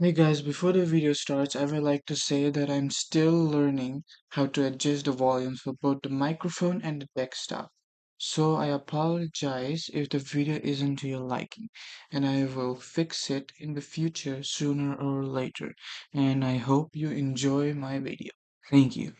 Hey guys, before the video starts, I would like to say that I'm still learning how to adjust the volumes for both the microphone and the desktop. So I apologize if the video isn't to your liking, and I will fix it in the future sooner or later. And I hope you enjoy my video. Thank you.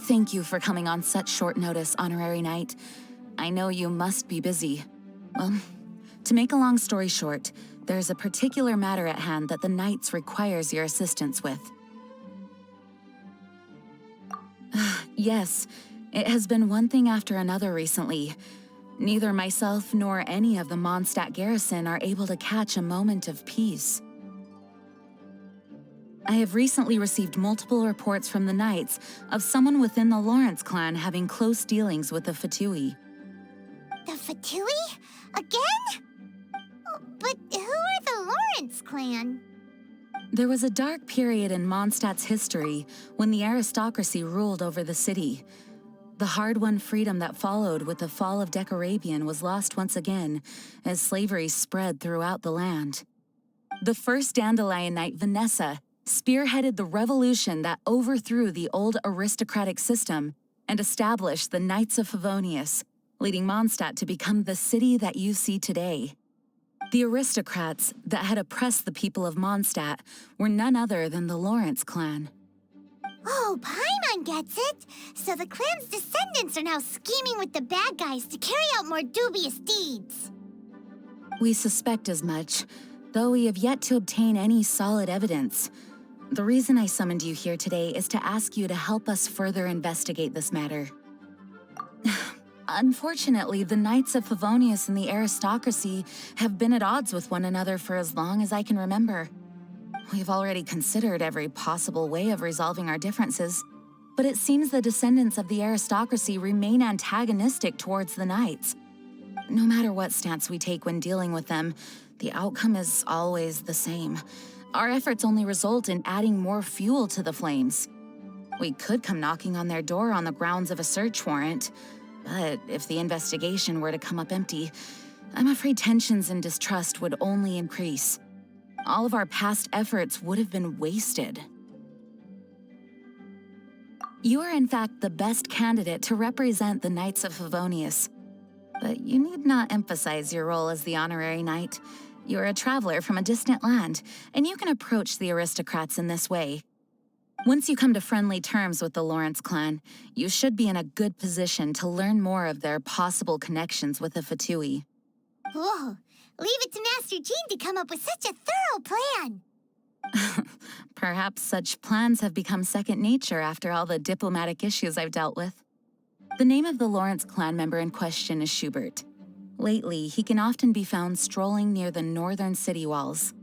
Thank you for coming on such short notice, Honorary Knight. I know you must be busy. Well, to make a long story short, there's a particular matter at hand that the Knights requires your assistance with. Yes, it has been one thing after another recently. Neither myself nor any of the Mondstadt garrison are able to catch a moment of peace. I have recently received multiple reports from the Knights of someone within the Lawrence clan having close dealings with the Fatui. The Fatui? Again? But who are the Lawrence clan? There was a dark period in Mondstadt's history when the aristocracy ruled over the city. The hard-won freedom that followed with the fall of Decarabian was lost once again as slavery spread throughout the land. The first Dandelion Knight, Vanessa, spearheaded the revolution that overthrew the old aristocratic system and established the Knights of Favonius, leading Mondstadt to become the city that you see today. The aristocrats that had oppressed the people of Mondstadt were none other than the Lawrence clan. Oh, Paimon gets it! So the clan's descendants are now scheming with the bad guys to carry out more dubious deeds. We suspect as much, though we have yet to obtain any solid evidence. The reason I summoned you here today is to ask you to help us further investigate this matter. Unfortunately, the Knights of Favonius and the aristocracy have been at odds with one another for as long as I can remember. We've already considered every possible way of resolving our differences, but it seems the descendants of the aristocracy remain antagonistic towards the Knights. No matter what stance we take when dealing with them, the outcome is always the same. Our efforts only result in adding more fuel to the flames. We could come knocking on their door on the grounds of a search warrant, but if the investigation were to come up empty, I'm afraid tensions and distrust would only increase. All of our past efforts would have been wasted. You are in fact the best candidate to represent the Knights of Favonius. But you need not emphasize your role as the honorary knight. You are a traveler from a distant land, and you can approach the aristocrats in this way. Once you come to friendly terms with the Lawrence clan, you should be in a good position to learn more of their possible connections with the Fatui. Whoa, leave it to Master Jean to come up with such a thorough plan. Perhaps such plans have become second nature after all the diplomatic issues I've dealt with. The name of the Lawrence clan member in question is Schubert. Lately, he can often be found strolling near the northern city walls.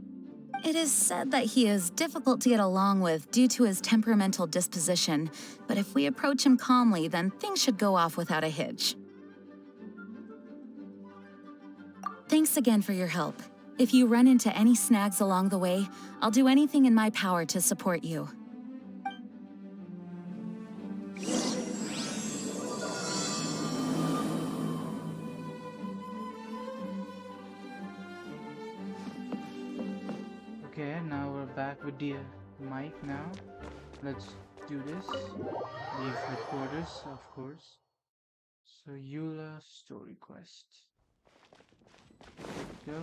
It is said that he is difficult to get along with due to his temperamental disposition, but if we approach him calmly, then things should go off without a hitch. Thanks again for your help. If you run into any snags along the way, I'll do anything in my power to support you. Okay, now we're back with the mic now. Let's do this. Leave headquarters, of course. So Eula story quest. Go.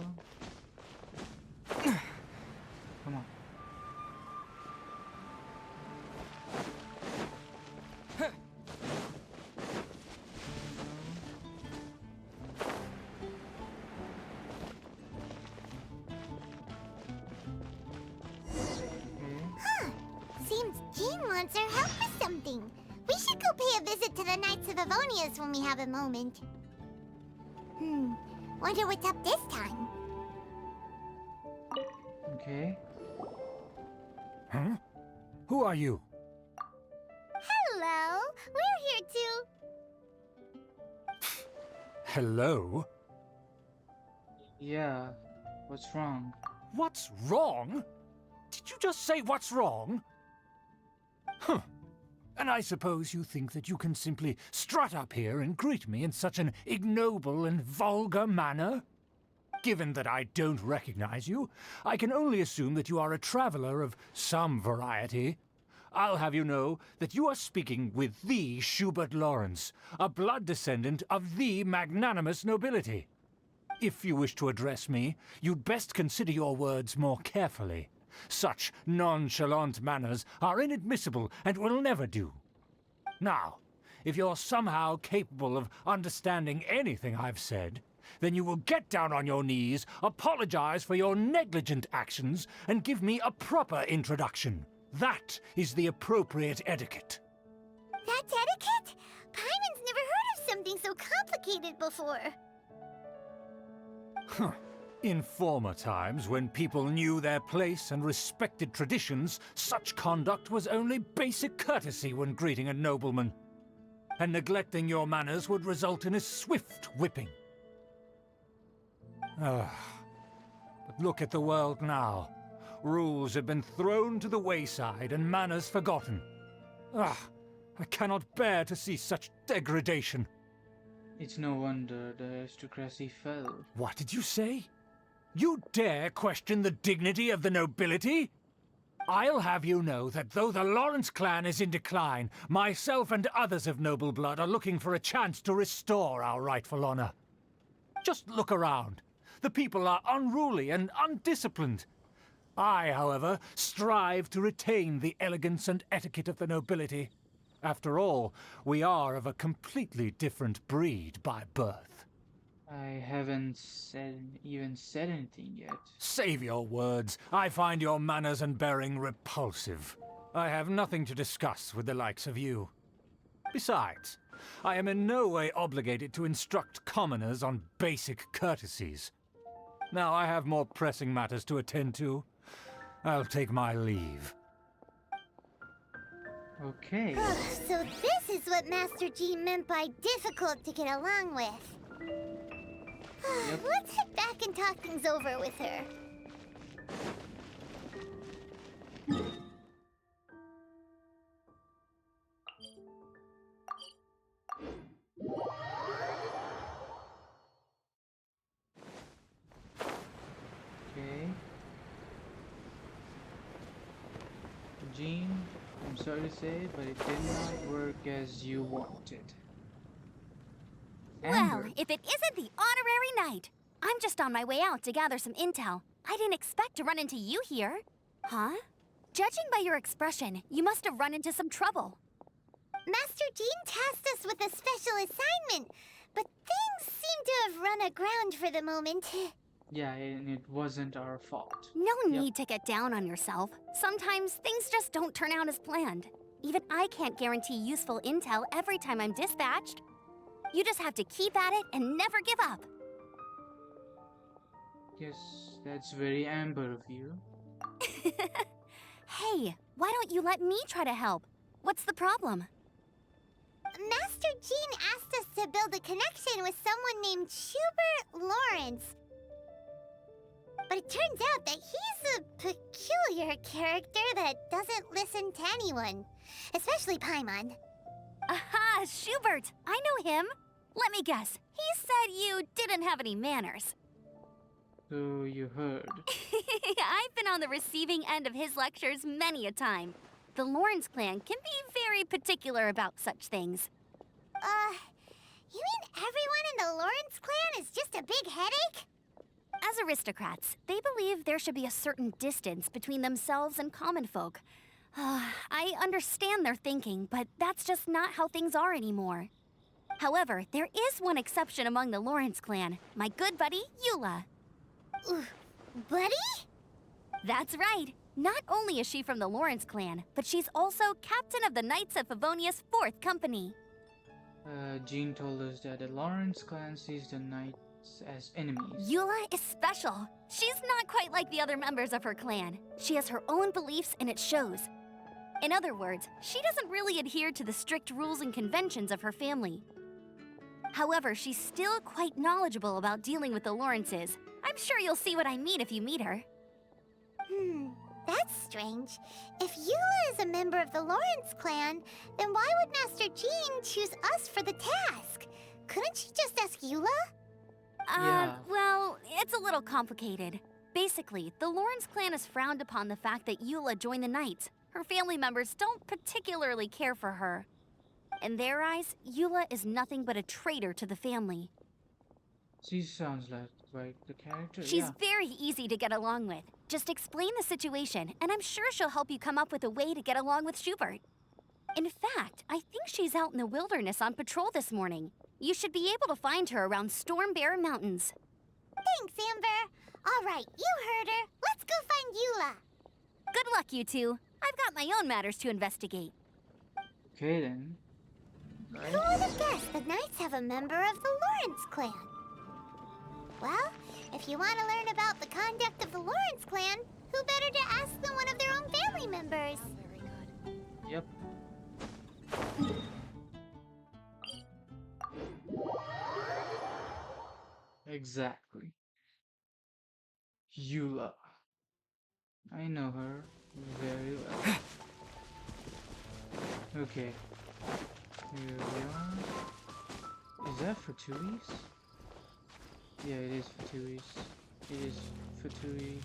Come on. Seems Jean wants our help with something. We should go pay a visit to the Knights of Avonius when we have a moment. Wonder what's up this time. Okay. Huh? Who are you? Hello, we're here too. Hello? Yeah. What's wrong? What's wrong? Did you just say what's wrong? Huh. And I suppose you think that you can simply strut up here and greet me in such an ignoble and vulgar manner? Given that I don't recognize you, I can only assume that you are a traveler of some variety. I'll have you know that you are speaking with the Schubert Lawrence, a blood descendant of the magnanimous nobility. If you wish to address me, you'd best consider your words more carefully. Such nonchalant manners are inadmissible and will never do. Now, if you're somehow capable of understanding anything I've said, then you will get down on your knees, apologize for your negligent actions, and give me a proper introduction. That is the appropriate etiquette. That's etiquette? Paimon's never heard of something so complicated before. Huh. In former times, when people knew their place and respected traditions, such conduct was only basic courtesy when greeting a nobleman. And neglecting your manners would result in a swift whipping. But look at the world now. Rules have been thrown to the wayside and manners forgotten. I cannot bear to see such degradation. It's no wonder the aristocracy fell. What did you say? You dare question the dignity of the nobility? I'll have you know that though the Lawrence clan is in decline, myself and others of noble blood are looking for a chance to restore our rightful honor. Just look around. The people are unruly and undisciplined. I, however, strive to retain the elegance and etiquette of the nobility. After all, we are of a completely different breed by birth. I haven't even said anything yet. Save your words. I find your manners and bearing repulsive. I have nothing to discuss with the likes of you. Besides, I am in no way obligated to instruct commoners on basic courtesies. Now I have more pressing matters to attend to. I'll take my leave. Okay. So this is what Master Jean meant by difficult to get along with. Yep. Let's head back and talk things over with her. Okay. Jean, I'm sorry to say, but it did not work as you wanted. Well, Amber. if it isn't the honorary knight. I'm just on my way out to gather some intel. I didn't expect to run into you here. Huh? Judging by your expression, you must have run into some trouble. Master Jean tasked us with a special assignment, but things seem to have run aground for the moment. Yeah, and it wasn't our fault. No Yep. need to get down on yourself. Sometimes things just don't turn out as planned. Even I can't guarantee useful intel every time I'm dispatched. You just have to keep at it and never give up. Yes, that's very Amber of you. Hey, why don't you let me try to help? What's the problem? Master Jean asked us to build a connection with someone named Schubert Lawrence. But it turns out that he's a peculiar character that doesn't listen to anyone, especially Paimon. Aha, Schubert! I know him! Let me guess, he said you didn't have any manners. So you heard. I've been on the receiving end of his lectures many a time. The Lawrence clan can be very particular about such things. You mean everyone in the Lawrence clan is just a big headache? As aristocrats, they believe there should be a certain distance between themselves and common folk. I understand their thinking, but that's just not how things are anymore. However, there is one exception among the Lawrence clan, my good buddy, Eula. Buddy? That's right. Not only is she from the Lawrence clan, but she's also captain of the Knights of Favonia's 4th company. Jean told us that the Lawrence clan sees the knights as enemies. Eula is special. She's not quite like the other members of her clan. She has her own beliefs and it shows. In other words, she doesn't really adhere to the strict rules and conventions of her family. However, she's still quite knowledgeable about dealing with the Lawrences. I'm sure you'll see what I mean if you meet her. That's strange. If Eula is a member of the Lawrence clan, then why would Master Jean choose us for the task? Couldn't she just ask Eula? Yeah. Well, it's a little complicated. Basically, the Lawrence clan has frowned upon the fact that Eula joined the Knights. Her family members don't particularly care for her. In their eyes, Eula is nothing but a traitor to the family. She sounds like the character. She's very easy to get along with. Just explain the situation, and I'm sure she'll help you come up with a way to get along with Schubert. In fact, I think she's out in the wilderness on patrol this morning. You should be able to find her around Storm Bear Mountains. Thanks, Amber. All right, you heard her. Let's go find Eula. Good luck, you two. I've got my own matters to investigate. Okay then. Right. Who would have guessed the Knights have a member of the Lawrence clan? Well, if you want to learn about the conduct of the Lawrence clan, who better to ask than one of their own family members? Yep. Exactly. Eula. I know her very well. Okay. Here we are. Is that for Tui's? Yeah, it is for Tui's. It is for Tui's.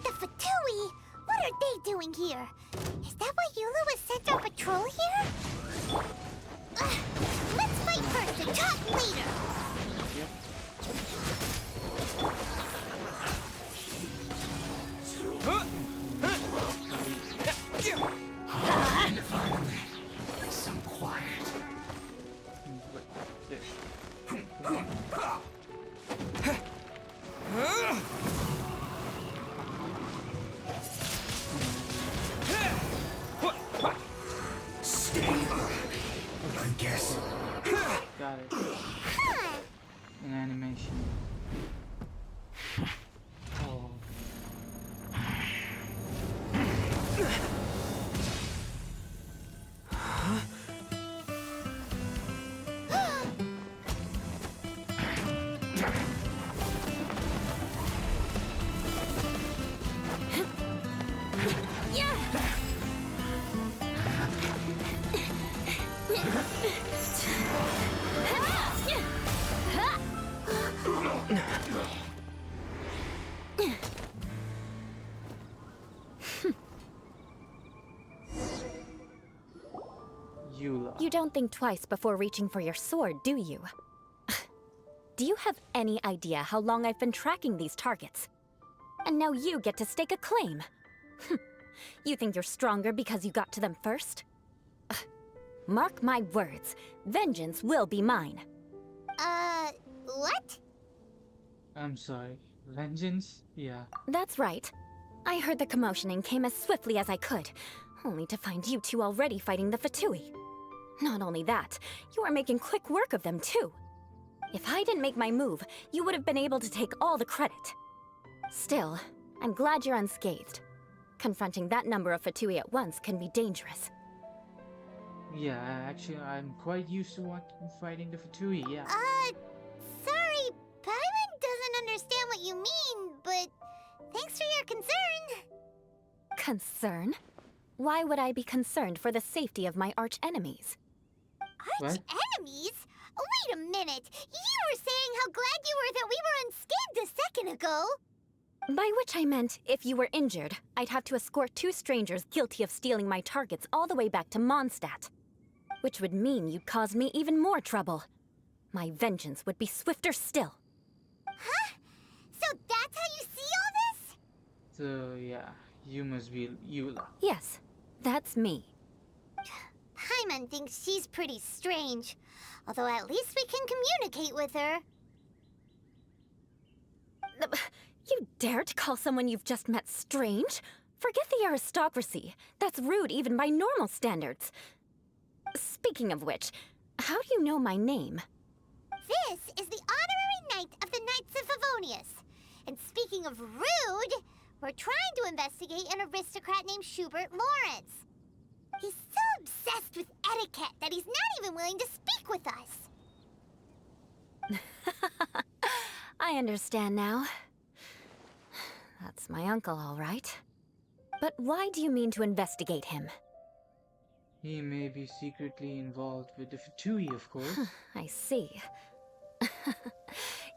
The Fatui? What are they doing here? Is that why Eula was sent on patrol here? Let's fight first and talk later. Yep. Some quiet. Stay I guess. Got it. An animation. Oh. Eula. You don't think twice before reaching for your sword, do you? Do you have any idea how long I've been tracking these targets? And now you get to stake a claim. You think you're stronger because you got to them first? Mark my words, vengeance will be mine. What? I'm sorry. Vengeance? Yeah. That's right. I heard the commotion and came as swiftly as I could, only to find you two already fighting the Fatui. Not only that, you are making quick work of them too. If I didn't make my move, you would have been able to take all the credit. Still, I'm glad you're unscathed. Confronting that number of Fatui at once can be dangerous. Yeah, actually, I'm quite used to fighting the Fatui, yeah. Sorry, Paimon doesn't understand what you mean, but thanks for your concern. Concern? Why would I be concerned for the safety of my arch-enemies? What? Enemies? Wait a minute! You were saying how glad you were that we were unscathed a second ago! By which I meant, if you were injured, I'd have to escort 2 strangers guilty of stealing my targets all the way back to Mondstadt. Which would mean you'd cause me even more trouble. My vengeance would be swifter still. Huh? So that's how you see all this? So, yeah, you must be Eula. Yes, that's me. Paimon thinks she's pretty strange. Although at least we can communicate with her. You dare to call someone you've just met strange? Forget the aristocracy. That's rude even by normal standards. Speaking of which, how do you know my name? This is the honorary knight of the Knights of Favonius. And speaking of rude, we're trying to investigate an aristocrat named Schubert Lawrence. He's so obsessed with etiquette that he's not even willing to speak with us. I understand now. That's my uncle, all right. But why do you mean to investigate him? He may be secretly involved with the Fatui, of course. I see.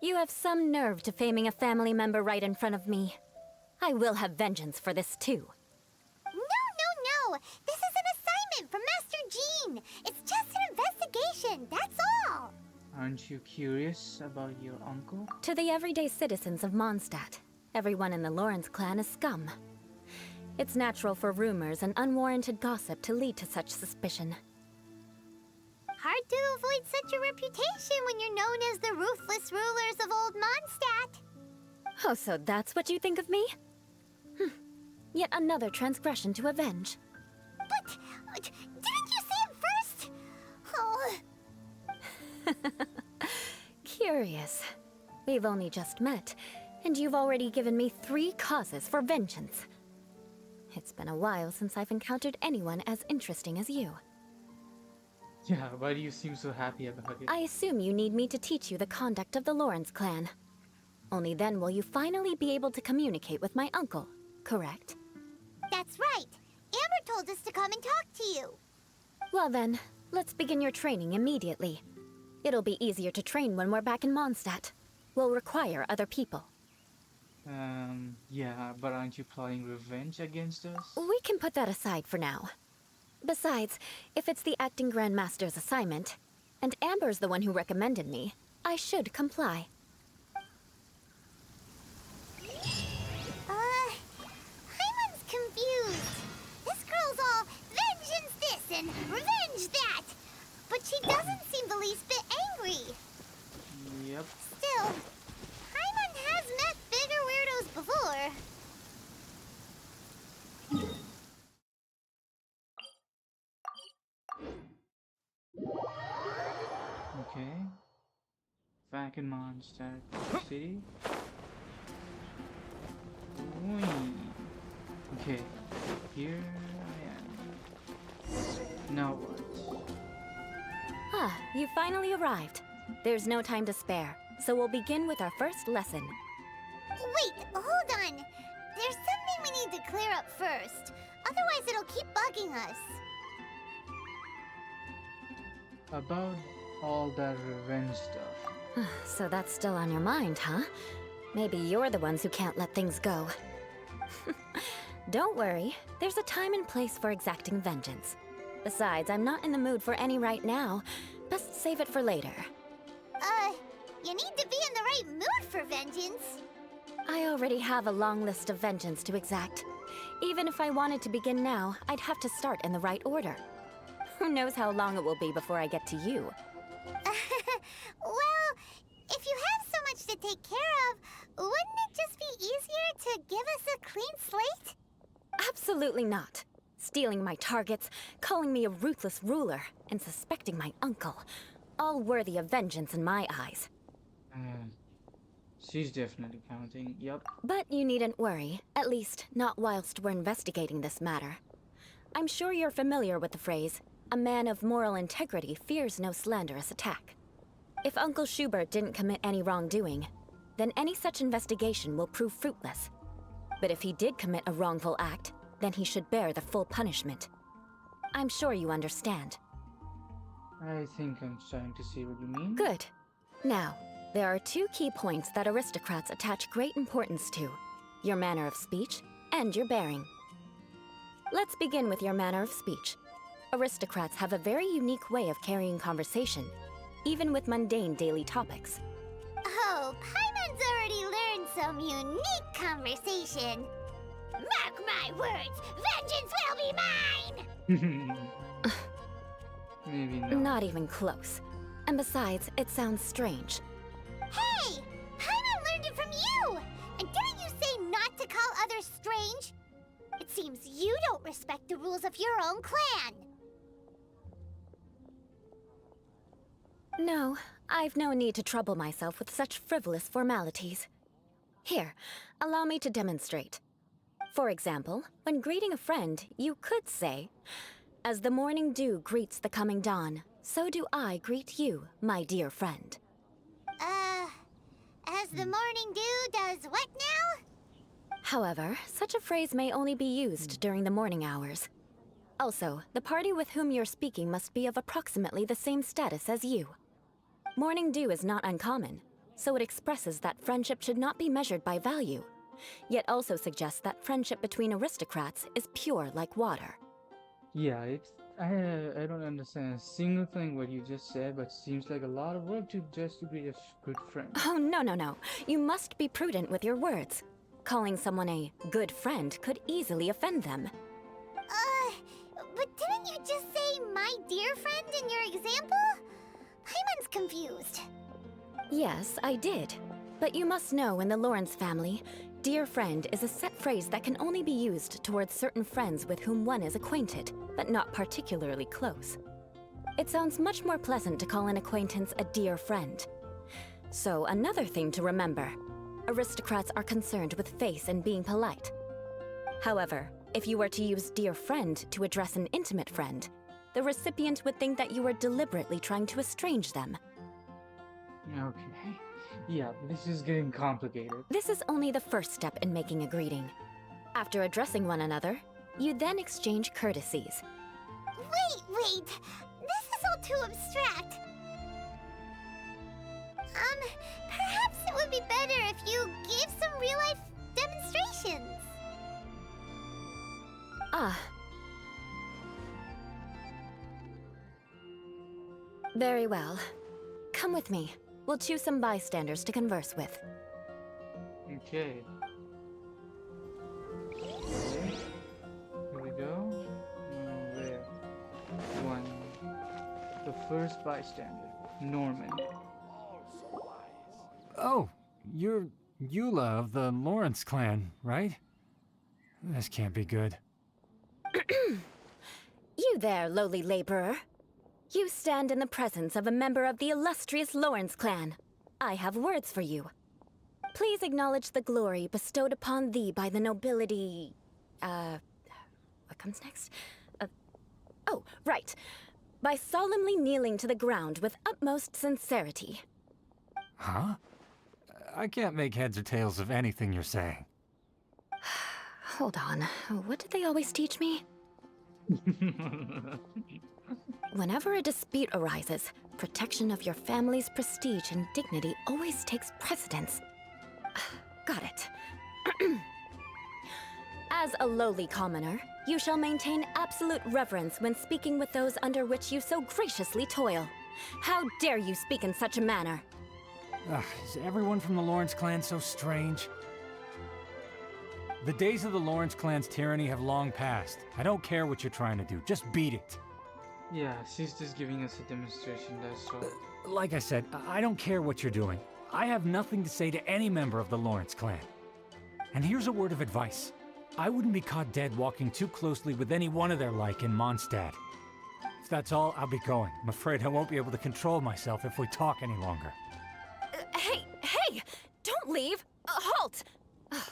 You have some nerve to faming a family member right in front of me. I will have vengeance for this too. No! This is an assignment from Master Jean! It's just an investigation, that's all! Aren't you curious about your uncle? To the everyday citizens of Mondstadt, everyone in the Lawrence clan is scum. It's natural for rumors and unwarranted gossip to lead to such suspicion. Hard to avoid such a reputation when you're known as the ruthless rulers of Old Mondstadt. Oh, so that's what you think of me? Yet another transgression to avenge. But didn't you say it first? Oh. Curious. We've only just met, and you've already given me 3 causes for vengeance. It's been a while since I've encountered anyone as interesting as you. Yeah, why do you seem so happy about it? I assume you need me to teach you the conduct of the Lawrence clan. Only then will you finally be able to communicate with my uncle, correct? That's right. Amber told us to come and talk to you. Well then, let's begin your training immediately. It'll be easier to train when we're back in Mondstadt. We'll require other people. Yeah, but aren't you plotting revenge against us? We can put that aside for now. Besides, if it's the acting Grandmaster's assignment, and Amber's the one who recommended me, I should comply. Paimon's confused. This girl's all vengeance this and revenge that. But she doesn't seem the least bit angry. Yep. Still, Paimon has met bigger weirdos before. Okay. Back in Mondstadt City. Whee. Okay. Here I am. Now what? Ah, you finally arrived. There's no time to spare, so we'll begin with our first lesson. Wait, hold on. There's something we need to clear up first. Otherwise, it'll keep bugging us. About all that revenge stuff. So that's still on your mind, huh? Maybe you're the ones who can't let things go. Don't worry, there's a time and place for exacting vengeance. Besides, I'm not in the mood for any right now. Best save it for later. You need to be in the right mood for vengeance. I already have a long list of vengeance to exact. Even if I wanted to begin now, I'd have to start in the right order. Who knows how long it will be before I get to you? Well, if you have so much to take care of, wouldn't it just be easier to give us a clean slate? Absolutely not. Stealing my targets, calling me a ruthless ruler, and suspecting my uncle. All worthy of vengeance in my eyes. Uh, she's definitely counting. Yup. But you needn't worry, at least not whilst we're investigating this matter. I'm sure you're familiar with the phrase, a man of moral integrity fears no slanderous attack. If Uncle Schubert didn't commit any wrongdoing, then any such investigation will prove fruitless. But if he did commit a wrongful act, then he should bear the full punishment. I'm sure you understand. I think I'm starting to see what you mean. Good. Now, there are two key points that aristocrats attach great importance to: your manner of speech and your bearing. Let's begin with your manner of speech. Aristocrats have a very unique way of carrying conversation, even with mundane daily topics. Oh, Paimon's already learned some unique conversation. Mark my words, vengeance will be mine! Maybe not. Not even close. And besides, it sounds strange. Hey! Paimon learned it from you! And didn't you say not to call others strange? It seems you don't respect the rules of your own clan. No, I've no need to trouble myself with such frivolous formalities. Here, allow me to demonstrate. For example, when greeting a friend, you could say, "As the morning dew greets the coming dawn, so do I greet you, my dear friend." As the morning dew does what now? However, such a phrase may only be used during the morning hours. Also, the party with whom you're speaking must be of approximately the same status as you. Morning dew is not uncommon, so it expresses that friendship should not be measured by value, yet also suggests that friendship between aristocrats is pure like water. Yeah, I don't understand a single thing what you just said, but seems like a lot of work to just be a good friend. Oh, no. You must be prudent with your words. Calling someone a good friend could easily offend them. But didn't you just say my dear friend in your example? Paimon's confused. Yes, I did. But you must know in the Lawrence family, dear friend is a set phrase that can only be used towards certain friends with whom one is acquainted, but not particularly close. It sounds much more pleasant to call an acquaintance a dear friend. So another thing to remember, aristocrats are concerned with face and being polite. However, if you were to use dear friend to address an intimate friend, the recipient would think that you were deliberately trying to estrange them. Okay. Yeah, this is getting complicated. This is only the first step in making a greeting. After addressing one another, you then exchange courtesies. Wait! This is all too abstract. Perhaps it would be better if you gave some real-life demonstrations. Ah. Very well. Come with me. We'll choose some bystanders to converse with. Okay. Here we go. Where? One. The first bystander, Norman. Oh, you're Eula of the Lawrence clan, right? This can't be good. You there, lowly laborer. You stand in the presence of a member of the illustrious Lawrence clan. I have words for you. Please acknowledge the glory bestowed upon thee by the nobility... what comes next? Oh, right. By solemnly kneeling to the ground with utmost sincerity. Huh? I can't make heads or tails of anything you're saying. Hold on. What did they always teach me? Whenever a dispute arises, protection of your family's prestige and dignity always takes precedence. Got it. As a lowly commoner, you shall maintain absolute reverence when speaking with those under which you so graciously toil. How dare you speak in such a manner? Is everyone from the Lawrence clan so strange? The days of the Lawrence clan's tyranny have long passed. I don't care what you're trying to do, just beat it. Yeah, she's just giving us a demonstration, that's all. Like I said, I don't care what you're doing. I have nothing to say to any member of the Lawrence clan. And here's a word of advice. I wouldn't be caught dead walking too closely with any one of their like in Mondstadt. If that's all, I'll be going. I'm afraid I won't be able to control myself if we talk any longer. Hey, leave! Halt!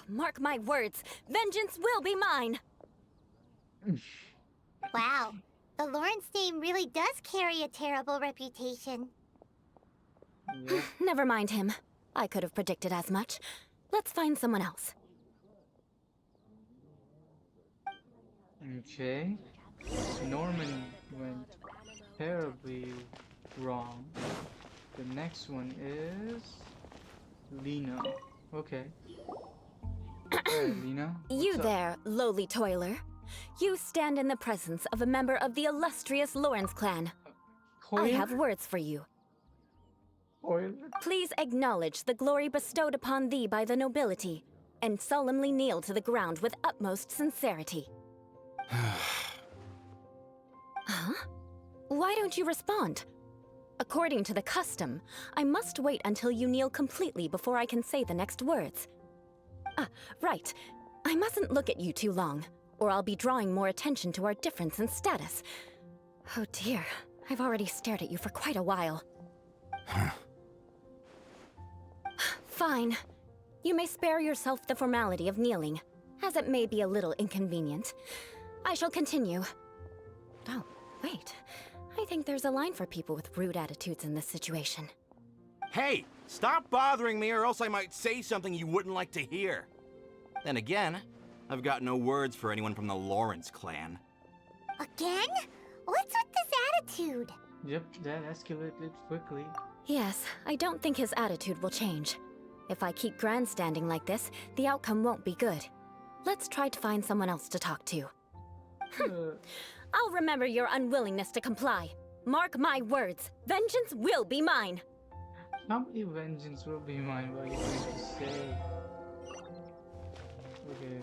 Mark my words, vengeance will be mine! Wow, the Lawrence name really does carry a terrible reputation. Yep. Never mind him. I could have predicted as much. Let's find someone else. Okay. Norman went terribly wrong. The next one is Lena. Okay. Alright, Lena. You what's up? there, lowly toiler. You stand in the presence of a member of the illustrious Lawrence clan. I Toiler? have words for you. Toiler? Please acknowledge the glory bestowed upon thee by the nobility, and solemnly kneel to the ground with utmost sincerity. Huh? Why don't you respond? According to the custom, I must wait until you kneel completely before I can say the next words. Right. I mustn't look at you too long, or I'll be drawing more attention to our difference in status. Oh dear, I've already stared at you for quite a while. Fine. You may spare yourself the formality of kneeling, as it may be a little inconvenient. I shall continue. Oh, wait. I think there's a line for people with rude attitudes in this situation. Hey, stop bothering me or else I might say something you wouldn't like to hear. Then again, I've got no words for anyone from the Lawrence clan. Again? What's with this attitude? Yep, that escalated quickly. Yes, I don't think his attitude will change. If I keep grandstanding like this, the outcome won't be good. Let's try to find someone else to talk to. I'll remember your unwillingness to comply. Mark my words, vengeance will be mine. How many vengeance will be mine? What are you going to say? Okay,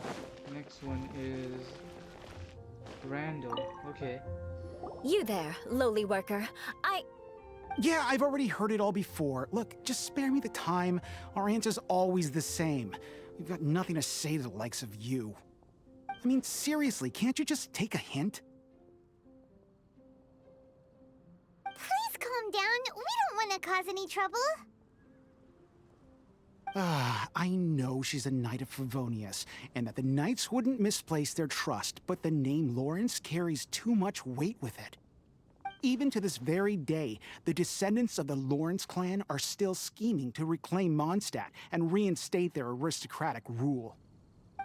next one is Randall. Okay. You there, lowly worker. Yeah, I've already heard it all before. Look, just spare me the time. Our answer's always the same. We've got nothing to say to the likes of you. I mean, seriously, can't you just take a hint? Please calm down. We don't want to cause any trouble. I know she's a Knight of Favonius, and that the Knights wouldn't misplace their trust, but the name Lawrence carries too much weight with it. Even to this very day, the descendants of the Lawrence clan are still scheming to reclaim Mondstadt and reinstate their aristocratic rule.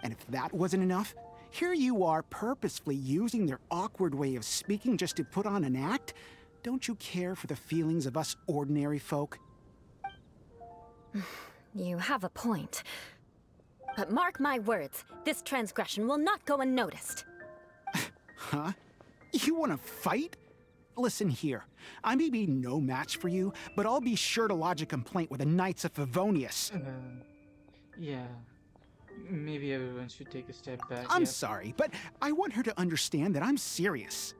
And if that wasn't enough, here you are purposefully using their awkward way of speaking just to put on an act? Don't you care for the feelings of us ordinary folk? You have a point. But mark my words, this transgression will not go unnoticed. Huh? You want to fight? Listen here, I may be no match for you, but I'll be sure to lodge a complaint with the Knights of Favonius. Yeah. Maybe everyone should take a step back. I'm Yep. sorry, but I want her to understand that I'm serious.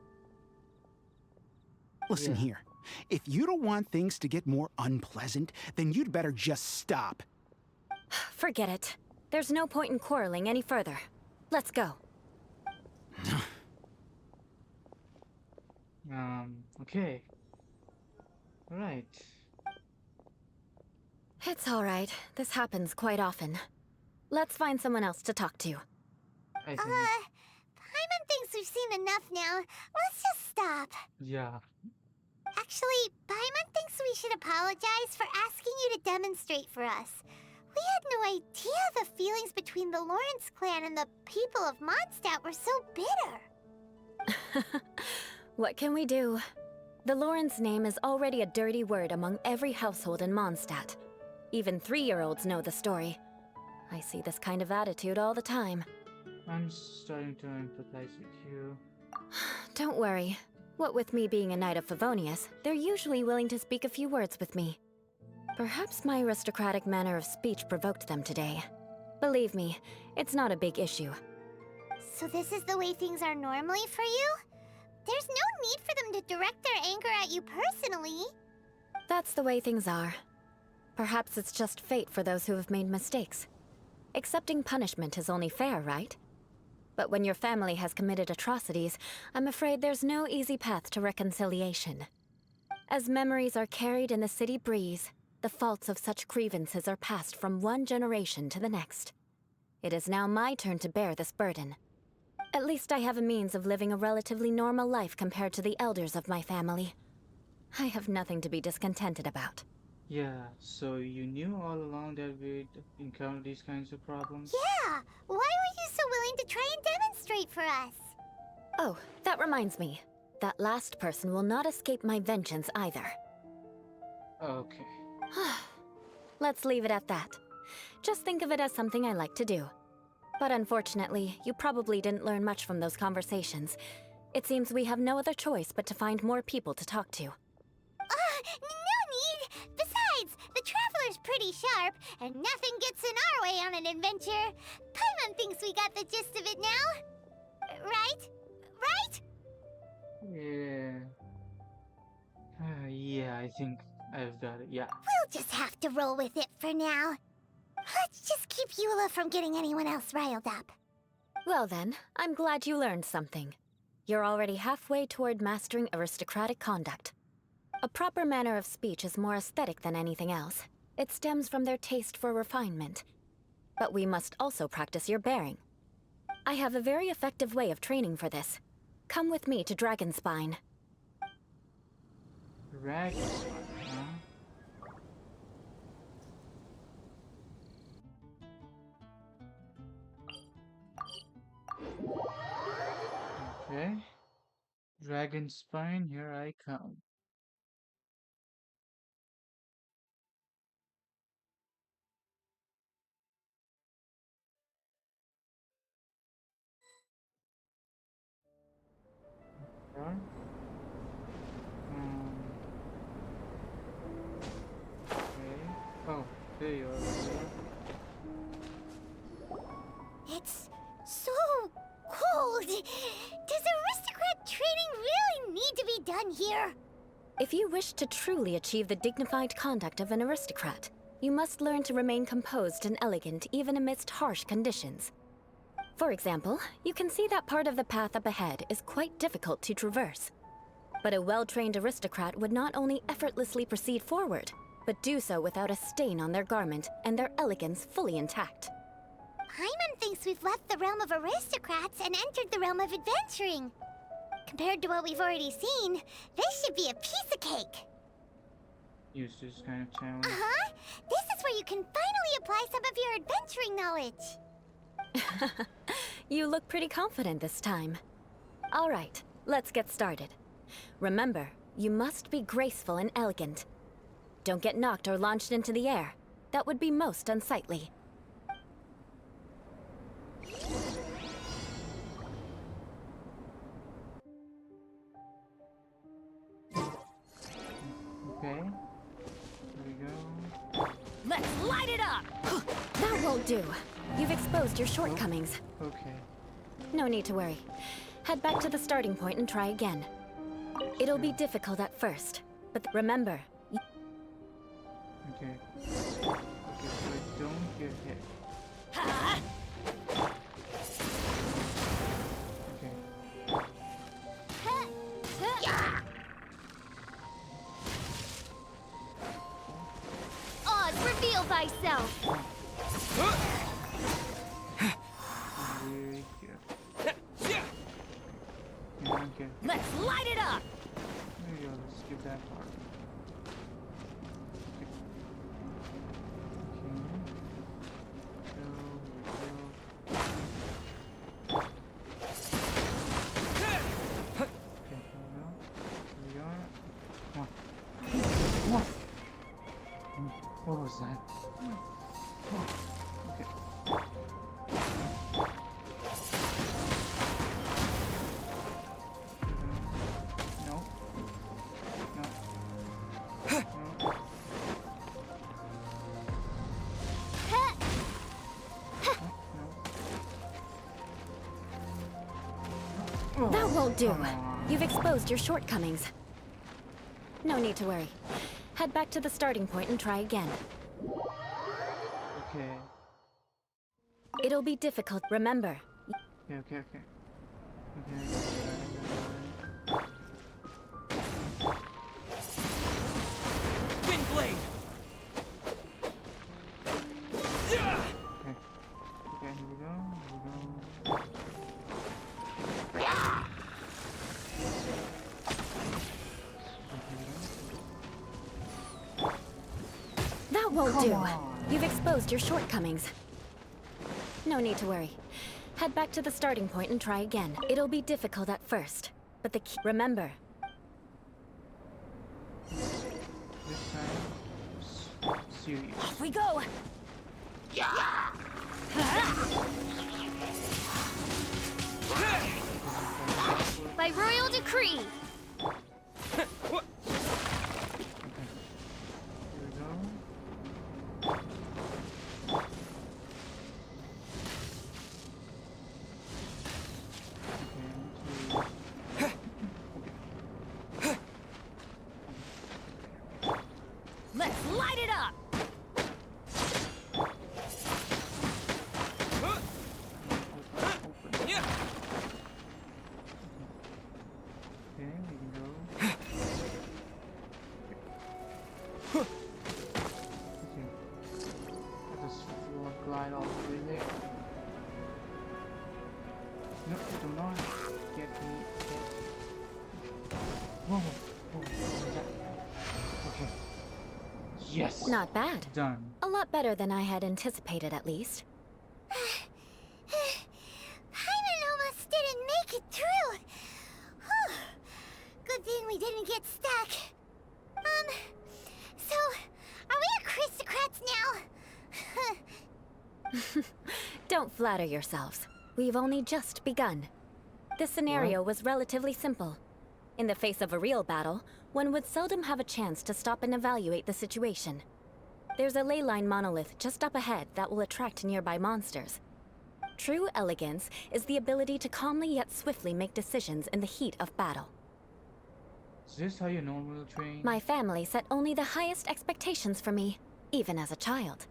Listen Yeah. here, if you don't want things to get more unpleasant, then you'd better just stop. Forget it. There's no point in quarreling any further. Let's go. Okay. Alright. It's all right. This happens quite often. Let's find someone else to talk to. I think. Paimon thinks we've seen enough now. Let's just stop. Yeah. Actually, Paimon thinks we should apologize for asking you to demonstrate for us. We had no idea the feelings between the Lawrence clan and the people of Mondstadt were so bitter. What can we do? The Lawrence name is already a dirty word among every household in Mondstadt. Even 3-year-olds know the story. I see this kind of attitude all the time. I'm starting to empathize with you. Don't worry. What with me being a Knight of Favonius, they're usually willing to speak a few words with me. Perhaps my aristocratic manner of speech provoked them today. Believe me, it's not a big issue. So this is the way things are normally for you? There's no need for them to direct their anger at you personally. That's the way things are. Perhaps it's just fate for those who have made mistakes. Accepting punishment is only fair, right? But when your family has committed atrocities, I'm afraid there's no easy path to reconciliation. As memories are carried in the city breeze, the faults of such grievances are passed from one generation to the next. It is now my turn to bear this burden. At least I have a means of living a relatively normal life compared to the elders of my family. I have nothing to be discontented about. Yeah, so you knew all along that we'd encounter these kinds of problems? Yeah! Why were you so willing to try and demonstrate for us? Oh, that reminds me. That last person will not escape my vengeance either. Okay. Let's leave it at that. Just think of it as something I like to do. But unfortunately, you probably didn't learn much from those conversations. It seems we have no other choice but to find more people to talk to. No need! Besides, the Traveler's pretty sharp, and nothing gets in our way on an adventure. Paimon thinks we got the gist of it now. Right? Right? Yeah. Yeah, I think I've got it. Yeah. We'll just have to roll with it for now. Let's just keep Eula from getting anyone else riled up. Well then, I'm glad you learned something. You're already halfway toward mastering aristocratic conduct. A proper manner of speech is more aesthetic than anything else. It stems from their taste for refinement. But we must also practice your bearing. I have a very effective way of training for this. Come with me to Dragonspine. Dragonspine, huh? Okay. Dragonspine, here I come. Sure. Okay. Oh, there you are. It's so cold. Does aristocrat training really need to be done here? If you wish to truly achieve the dignified conduct of an aristocrat, you must learn to remain composed and elegant even amidst harsh conditions. For example, you can see that part of the path up ahead is quite difficult to traverse. But a well-trained aristocrat would not only effortlessly proceed forward, but do so without a stain on their garment and their elegance fully intact. Paimon thinks we've left the realm of aristocrats and entered the realm of adventuring. Compared to what we've already seen, this should be a piece of cake. Use this kind of challenge. Uh-huh. This is where you can finally apply some of your adventuring knowledge. You look pretty confident this time. All right, let's get started. Remember, you must be graceful and elegant. Don't get knocked or launched into the air. That would be most unsightly. Okay. Here we go. Let's light it up! That won't do. You've exposed your shortcomings. Okay. No need to worry. Head back to the starting point and try again. It'll be difficult at first, but remember... Okay. Okay, so I don't get hit. Okay. Oz, reveal thyself! Very good. Okay. Let's light it up! There you go, let's skip that part. Okay. Okay, here we go. Come on. Come on. What was that? Okay. No. No. No. No. That won't do. Come on. You've exposed your shortcomings. No need to worry. Head back to the starting point and try again. Okay. It'll be difficult, remember. Okay. Okay. Wind blade! Okay, here we go. That won't Come do. on. You've exposed your shortcomings. No need to worry. Head back to the starting point and try again. It'll be difficult at first, but the key... Remember, This time, serious. Off we go! By royal decree! Here we go. Let's light it up! Okay, we can go. Okay. Let us glide all the way there. No, do not get me. Whoa, whoa, what was that? Okay. Yes! not bad. Done. A lot better than I had anticipated, at least. Paimon almost didn't make it through. Whew. Good thing we didn't get stuck. So, are we aristocrats now? Don't flatter yourselves. We've only just begun. This scenario was relatively simple. In the face of a real battle, one would seldom have a chance to stop and evaluate the situation. There's a ley line monolith just up ahead that will attract nearby monsters. True elegance is the ability to calmly yet swiftly make decisions in the heat of battle. Is this how you normally train? My family set only the highest expectations for me, even as a child.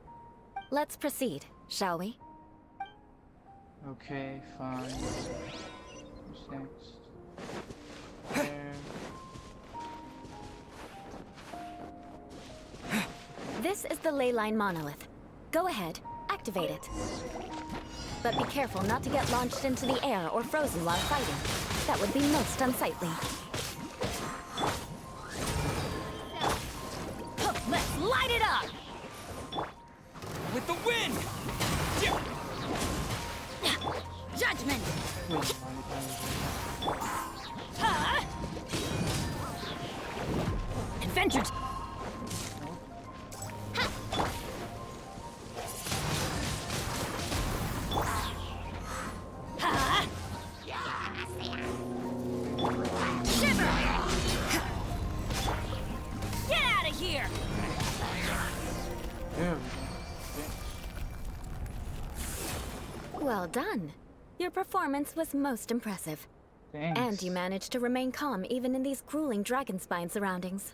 Let's proceed, shall we? Okay, fine. What's next? There. This is the ley line monolith. Go ahead, activate it. But be careful not to get launched into the air or frozen while fighting. That would be most unsightly. Let's light it up! With the wind! Judgment! Wait, Huh? Adventure! Shiver! Get out of here! there we Well done. Your performance was most impressive. go. Thanks. And you managed to remain calm even in these grueling dragon spine surroundings.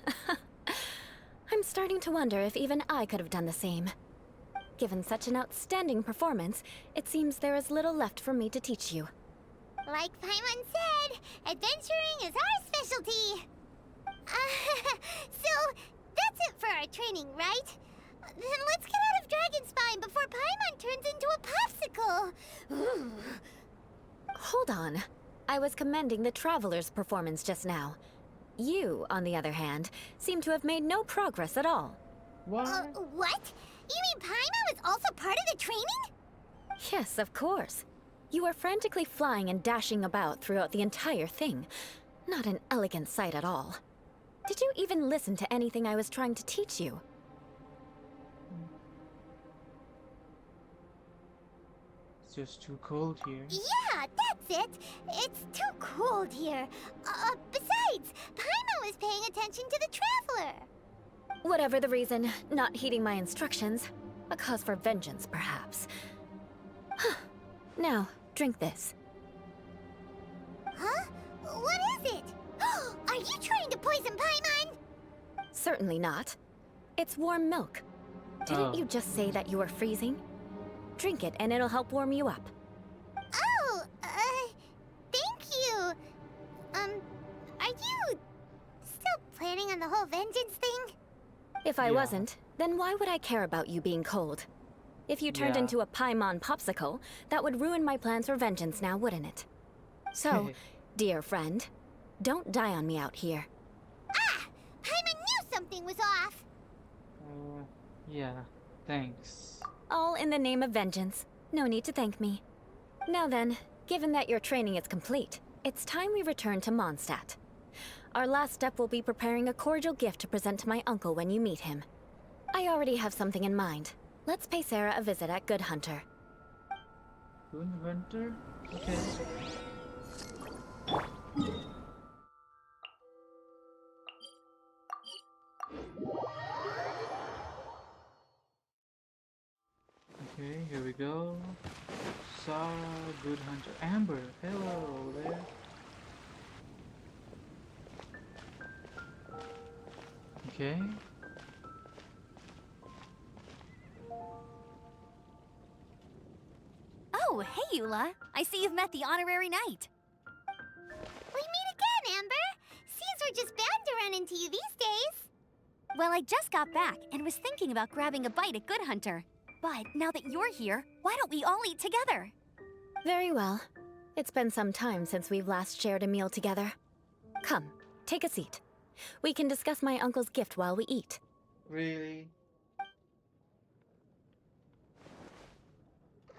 I'm starting to wonder if even I could have done the same. Given such an outstanding performance, it seems there is little left for me to teach you. Like Paimon said, adventuring is our specialty. So, that's it for our training, right? Then let's get out of Dragonspine before Paimon turns into a popsicle. Ooh. Hold on. I was commending the Traveler's performance just now. You, on the other hand, seem to have made no progress at all. What? What? You mean Paimon was also part of the training? Yes, of course. You were frantically flying and dashing about throughout the entire thing. Not an elegant sight at all. Did you even listen to anything I was trying to teach you? It's just too cold here. Yeah, that's it. It's too cold here. Besides, Paimon was paying attention to the Traveler. Whatever the reason, not heeding my instructions. A cause for vengeance, perhaps. Now, drink this. Huh? What is it? Are you trying to poison Paimon? Certainly not. It's warm milk. Didn't you just say that you were freezing? Drink it and it'll help warm you up. Oh, thank you. Are you still planning on the whole vengeance thing? If I Yeah. wasn't, then why would I care about you being cold? If you turned Yeah. into a Paimon popsicle, that would ruin my plans for vengeance now, wouldn't it? So, dear friend, don't die on me out here. Ah! Paimon knew something was off! Yeah, thanks. All in the name of vengeance. No need to thank me. Now then, given that your training is complete, it's time we return to Mondstadt. Our last step will be preparing a cordial gift to present to my uncle when you meet him. I already have something in mind. Let's pay Sarah a visit at Good Hunter. Good Hunter? Okay. Okay, here we go. Sarah, Good Hunter. Amber, hello there. Okay. Oh, hey, Eula. I see you've met the honorary knight. We meet again, Amber! Seems we're just bound to run into you these days. Well, I just got back and was thinking about grabbing a bite at Good Hunter. But now that you're here, why don't we all eat together? Very well. It's been some time since we've last shared a meal together. Come, take a seat. We can discuss my uncle's gift while we eat. Really?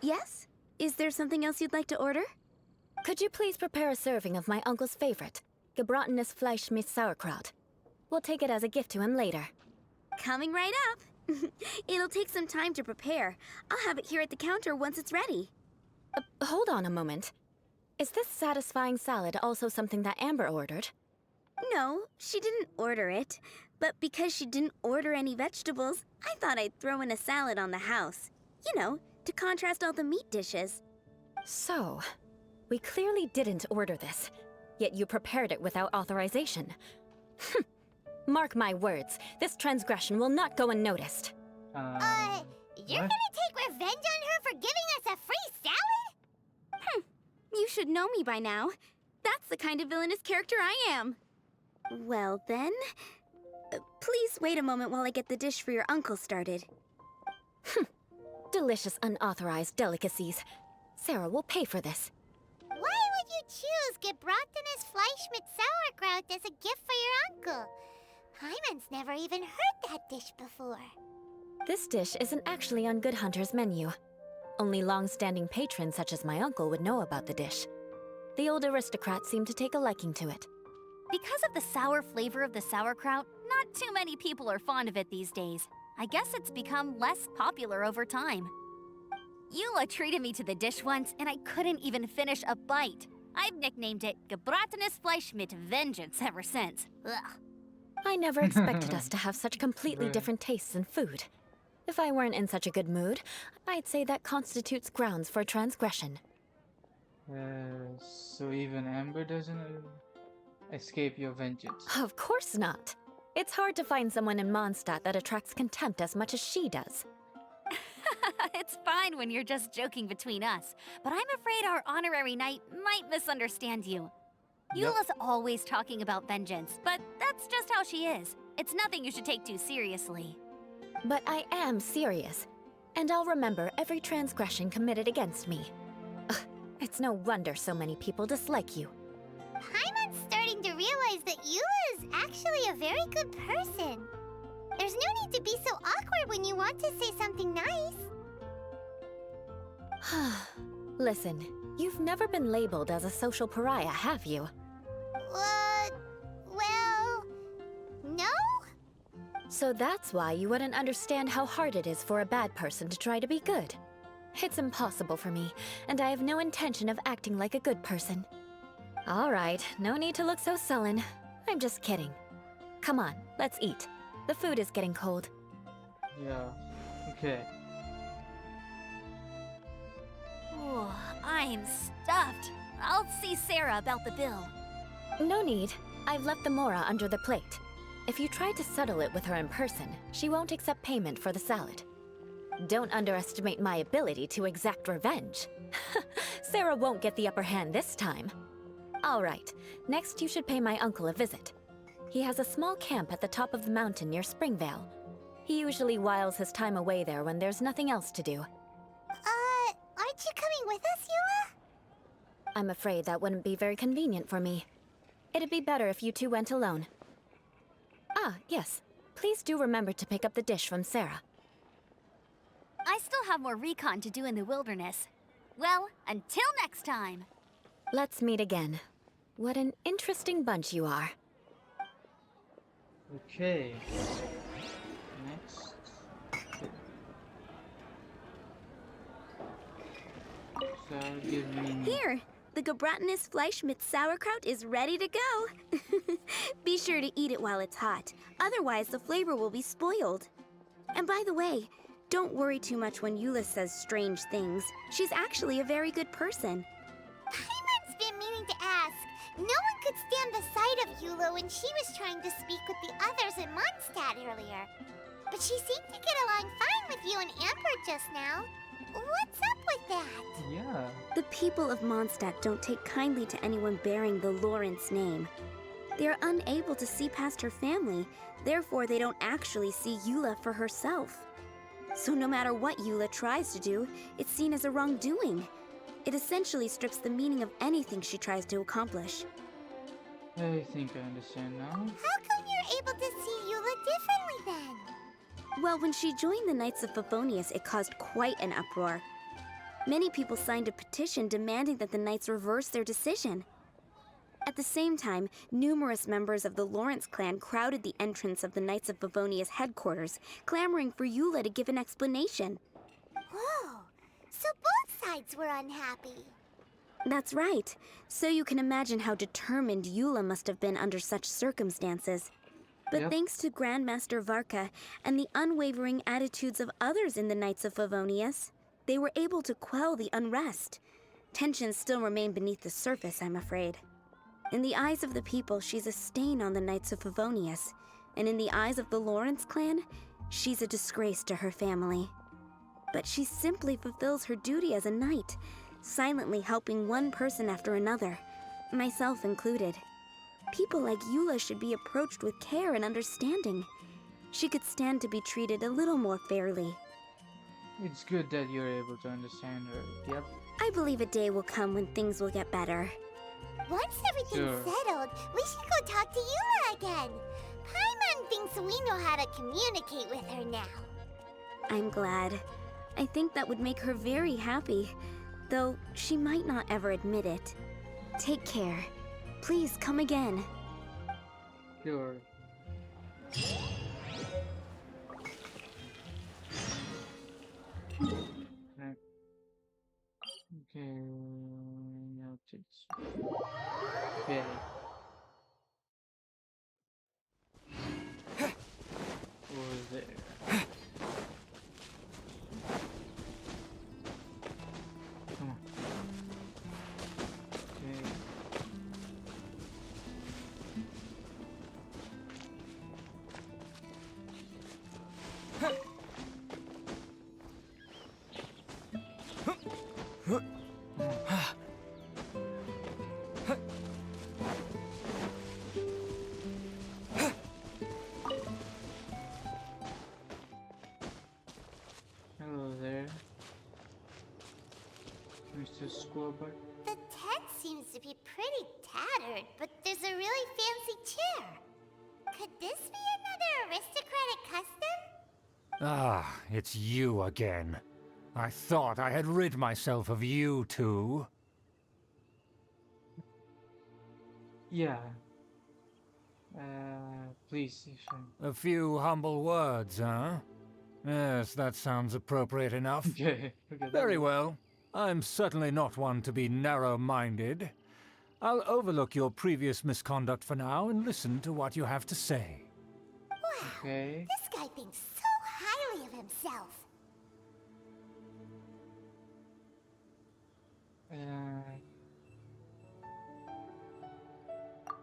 Yes? Is there something else you'd like to order? Could you please prepare a serving of my uncle's favorite, gebratenes Fleisch mit Sauerkraut? We'll take it as a gift to him later. Coming right up. It'll take some time to prepare. I'll have it here at the counter once it's ready. Hold on a moment. Is this satisfying salad also something that Amber ordered? No, she didn't order it. But because she didn't order any vegetables, I thought I'd throw in a salad on the house. You know, to contrast all the meat dishes. So, we clearly didn't order this, yet you prepared it without authorization. Mark my words, this transgression will not go unnoticed. You're What? gonna take revenge on her for giving us a free salad? You should know me by now. That's the kind of villainous character I am. Well then, please wait a moment while I get the dish for your uncle started. Delicious unauthorized delicacies. Sarah will pay for this. Why would you choose gebratenes Fleisch mit Sauerkraut as a gift for your uncle? Paimon's never even heard that dish before. This dish isn't actually on Good Hunter's menu. Only long-standing patrons such as my uncle would know about the dish. The old aristocrat seemed to take a liking to it. Because of the sour flavor of the sauerkraut, not too many people are fond of it these days. I guess it's become less popular over time. Eula treated me to the dish once, and I couldn't even finish a bite. I've nicknamed it gebratenes Fleisch mit Vengeance ever since. Ugh. I never expected us to have such completely Right. different tastes in food. If I weren't in such a good mood, I'd say that constitutes grounds for transgression. So even Amber doesn't escape your vengeance. Of course not. It's hard to find someone in Mondstadt that attracts contempt as much as she does. It's fine when you're just joking between us, but I'm afraid our honorary knight might misunderstand you. Yep. Eula's always talking about vengeance, but that's just how she is. It's nothing you should take too seriously. But I am serious, and I'll remember every transgression committed against me. Ugh, it's no wonder so many people dislike you. Paimon's starting to realize that Eula is actually a very good person. There's no need to be so awkward when you want to say something nice. Listen, you've never been labeled as a social pariah, have you? Well, no? So that's why you wouldn't understand how hard it is for a bad person to try to be good. It's impossible for me, and I have no intention of acting like a good person. All right, no need to look so sullen. I'm just kidding. Come on, let's eat. The food is getting cold. Yeah. Okay. Oh, I'm stuffed. I'll see Sarah about the bill. No need. I've left the mora under the plate. If you try to settle it with her in person, she won't accept payment for the salad. Don't underestimate my ability to exact revenge. Sarah won't get the upper hand this time. All right, next you should pay my uncle a visit. He has a small camp at the top of the mountain near Springvale. He usually whiles his time away there when there's nothing else to do. with us, Eula? I'm afraid that wouldn't be very convenient for me. It'd be better if you two went alone. Ah, yes. Please do remember to pick up the dish from Sarah. I still have more recon to do in the wilderness. Well, until next time! Let's meet again. What an interesting bunch you are. Okay. Next. So give me. Here, the Gebratinous Fleischmitz sauerkraut is ready to go. Be sure to eat it while it's hot, otherwise the flavor will be spoiled. And by the way, don't worry too much when Eula says strange things. She's actually a very good person. Paimon's been meaning to ask. No one could stand the sight of Eula when she was trying to speak with the others in Mondstadt earlier. But she seemed to get along fine with you and Amber just now. What's up with that? Yeah. The people of Mondstadt don't take kindly to anyone bearing the Lawrence name. They are unable to see past her family, therefore they don't actually see Eula for herself. So no matter what Eula tries to do, it's seen as a wrongdoing. It essentially strips the meaning of anything she tries to accomplish. I think I understand now. How come you're able to see Eula differently then? Well, when she joined the Knights of Favonius, it caused quite an uproar. Many people signed a petition demanding that the Knights reverse their decision. At the same time, numerous members of the Lawrence clan crowded the entrance of the Knights of Favonius headquarters, clamoring for Eula to give an explanation. Whoa, so both sides were unhappy. That's right. So you can imagine how determined Eula must have been under such circumstances. But Yep. thanks to Grandmaster Varka and the unwavering attitudes of others in the Knights of Favonius, they were able to quell the unrest. Tensions still remain beneath the surface, I'm afraid. In the eyes of the people, she's a stain on the Knights of Favonius, and in the eyes of the Lawrence clan, she's a disgrace to her family. But she simply fulfills her duty as a knight, silently helping one person after another, myself included. People like Eula should be approached with care and understanding. She could stand to be treated a little more fairly. It's good that you're able to understand her. Yep. I believe a day will come when things will get better. Once everything's Sure. settled, we should go talk to Eula again. Paimon thinks we know how to communicate with her now. I'm glad. I think that would make her very happy, though she might not ever admit it. Take care. Please come again. Sure. Right. Okay. Notice. Okay. Over there. Come on. Okay. Hello there, Mr. Scoreboard. The tent seems to be pretty tattered, but there's a really fancy chair. Could this be another aristocratic custom? Ah, it's you again. I thought I had rid myself of you two. Yeah. Please, if A few humble words, huh? Yes, that sounds appropriate enough. Okay. Okay. Very well. I'm certainly not one to be narrow-minded. I'll overlook your previous misconduct for now and listen to what you have to say. Wow, Okay. this guy thinks so highly of himself.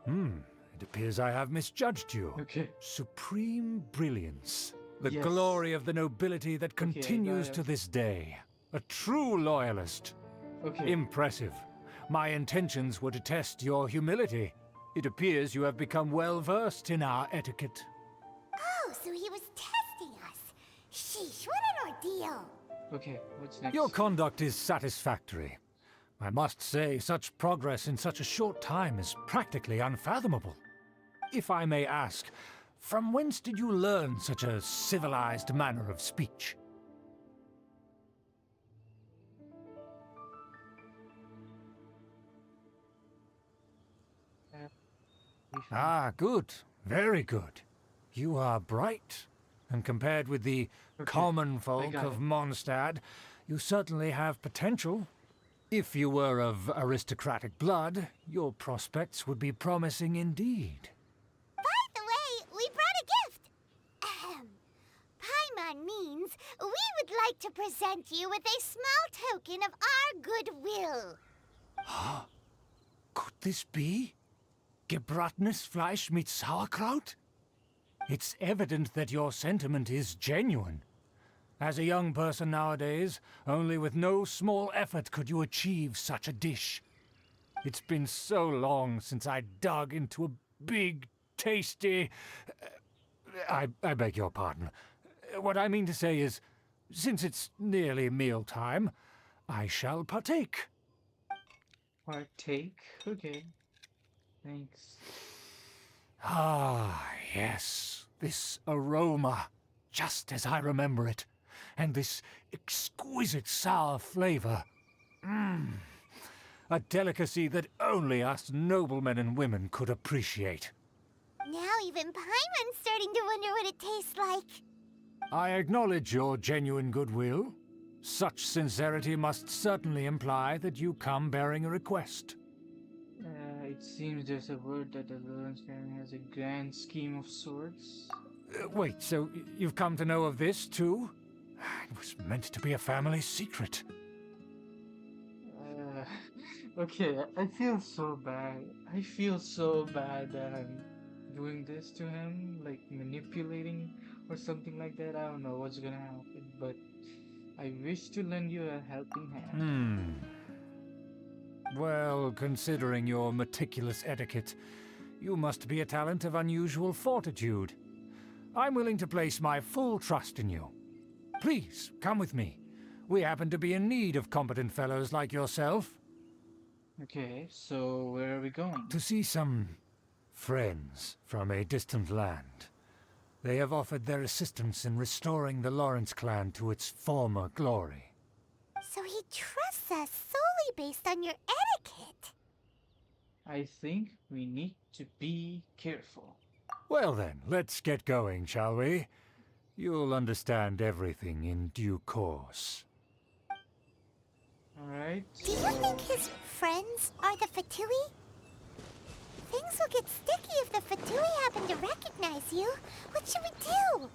It appears I have misjudged you. Okay. Supreme brilliance. The Yes. glory of the nobility that Okay, I got continues it. to this day. A true loyalist. Okay. Impressive. My intentions were to test your humility. It appears you have become well versed in our etiquette. Oh, so he was testing us. Sheesh, what an ordeal. Okay, what's next? Your conduct is satisfactory. I must say, such progress in such a short time is practically unfathomable. If I may ask, from whence did you learn such a civilized manner of speech? Ah, good. Very good. You are bright. And compared with the common folk of Mondstadt, you certainly have potential. If you were of aristocratic blood, your prospects would be promising indeed. By the way, we brought a gift. Ahem. Paimon means we would like to present you with a small token of our goodwill. Could this be? Gebratenes Fleisch mit Sauerkraut? It's evident that your sentiment is genuine. As a young person nowadays, only with no small effort could you achieve such a dish. It's been so long since I dug into a big, tasty... I beg your pardon. What I mean to say is, since it's nearly mealtime, I shall partake. Partake? Okay. Thanks. Ah, yes. This aroma, just as I remember it. And this exquisite sour flavor. A delicacy that only us noblemen and women could appreciate. Now even Paimon's starting to wonder what it tastes like. I acknowledge your genuine goodwill. Such sincerity must certainly imply that you come bearing a request. It seems there's a word that the Lawrence family has a grand scheme of sorts. Wait, so you've come to know of this, too? It was meant to be a family secret. Okay, I feel so bad. I feel so bad that I'm doing this to him, like manipulating or something like that. I don't know what's gonna happen, but I wish to lend you a helping hand. Well, considering your meticulous etiquette, you must be a talent of unusual fortitude. I'm willing to place my full trust in you. Please, come with me. We happen to be in need of competent fellows like yourself. Okay, so where are we going? To see some friends from a distant land. They have offered their assistance in restoring the Lawrence clan to its former glory. So he trusts us solely based on your etiquette. I think we need to be careful. Well then, let's get going, shall we? You'll understand everything in due course. Alright. Do you think his friends are the Fatui? Things will get sticky if the Fatui happen to recognize you. What should we do?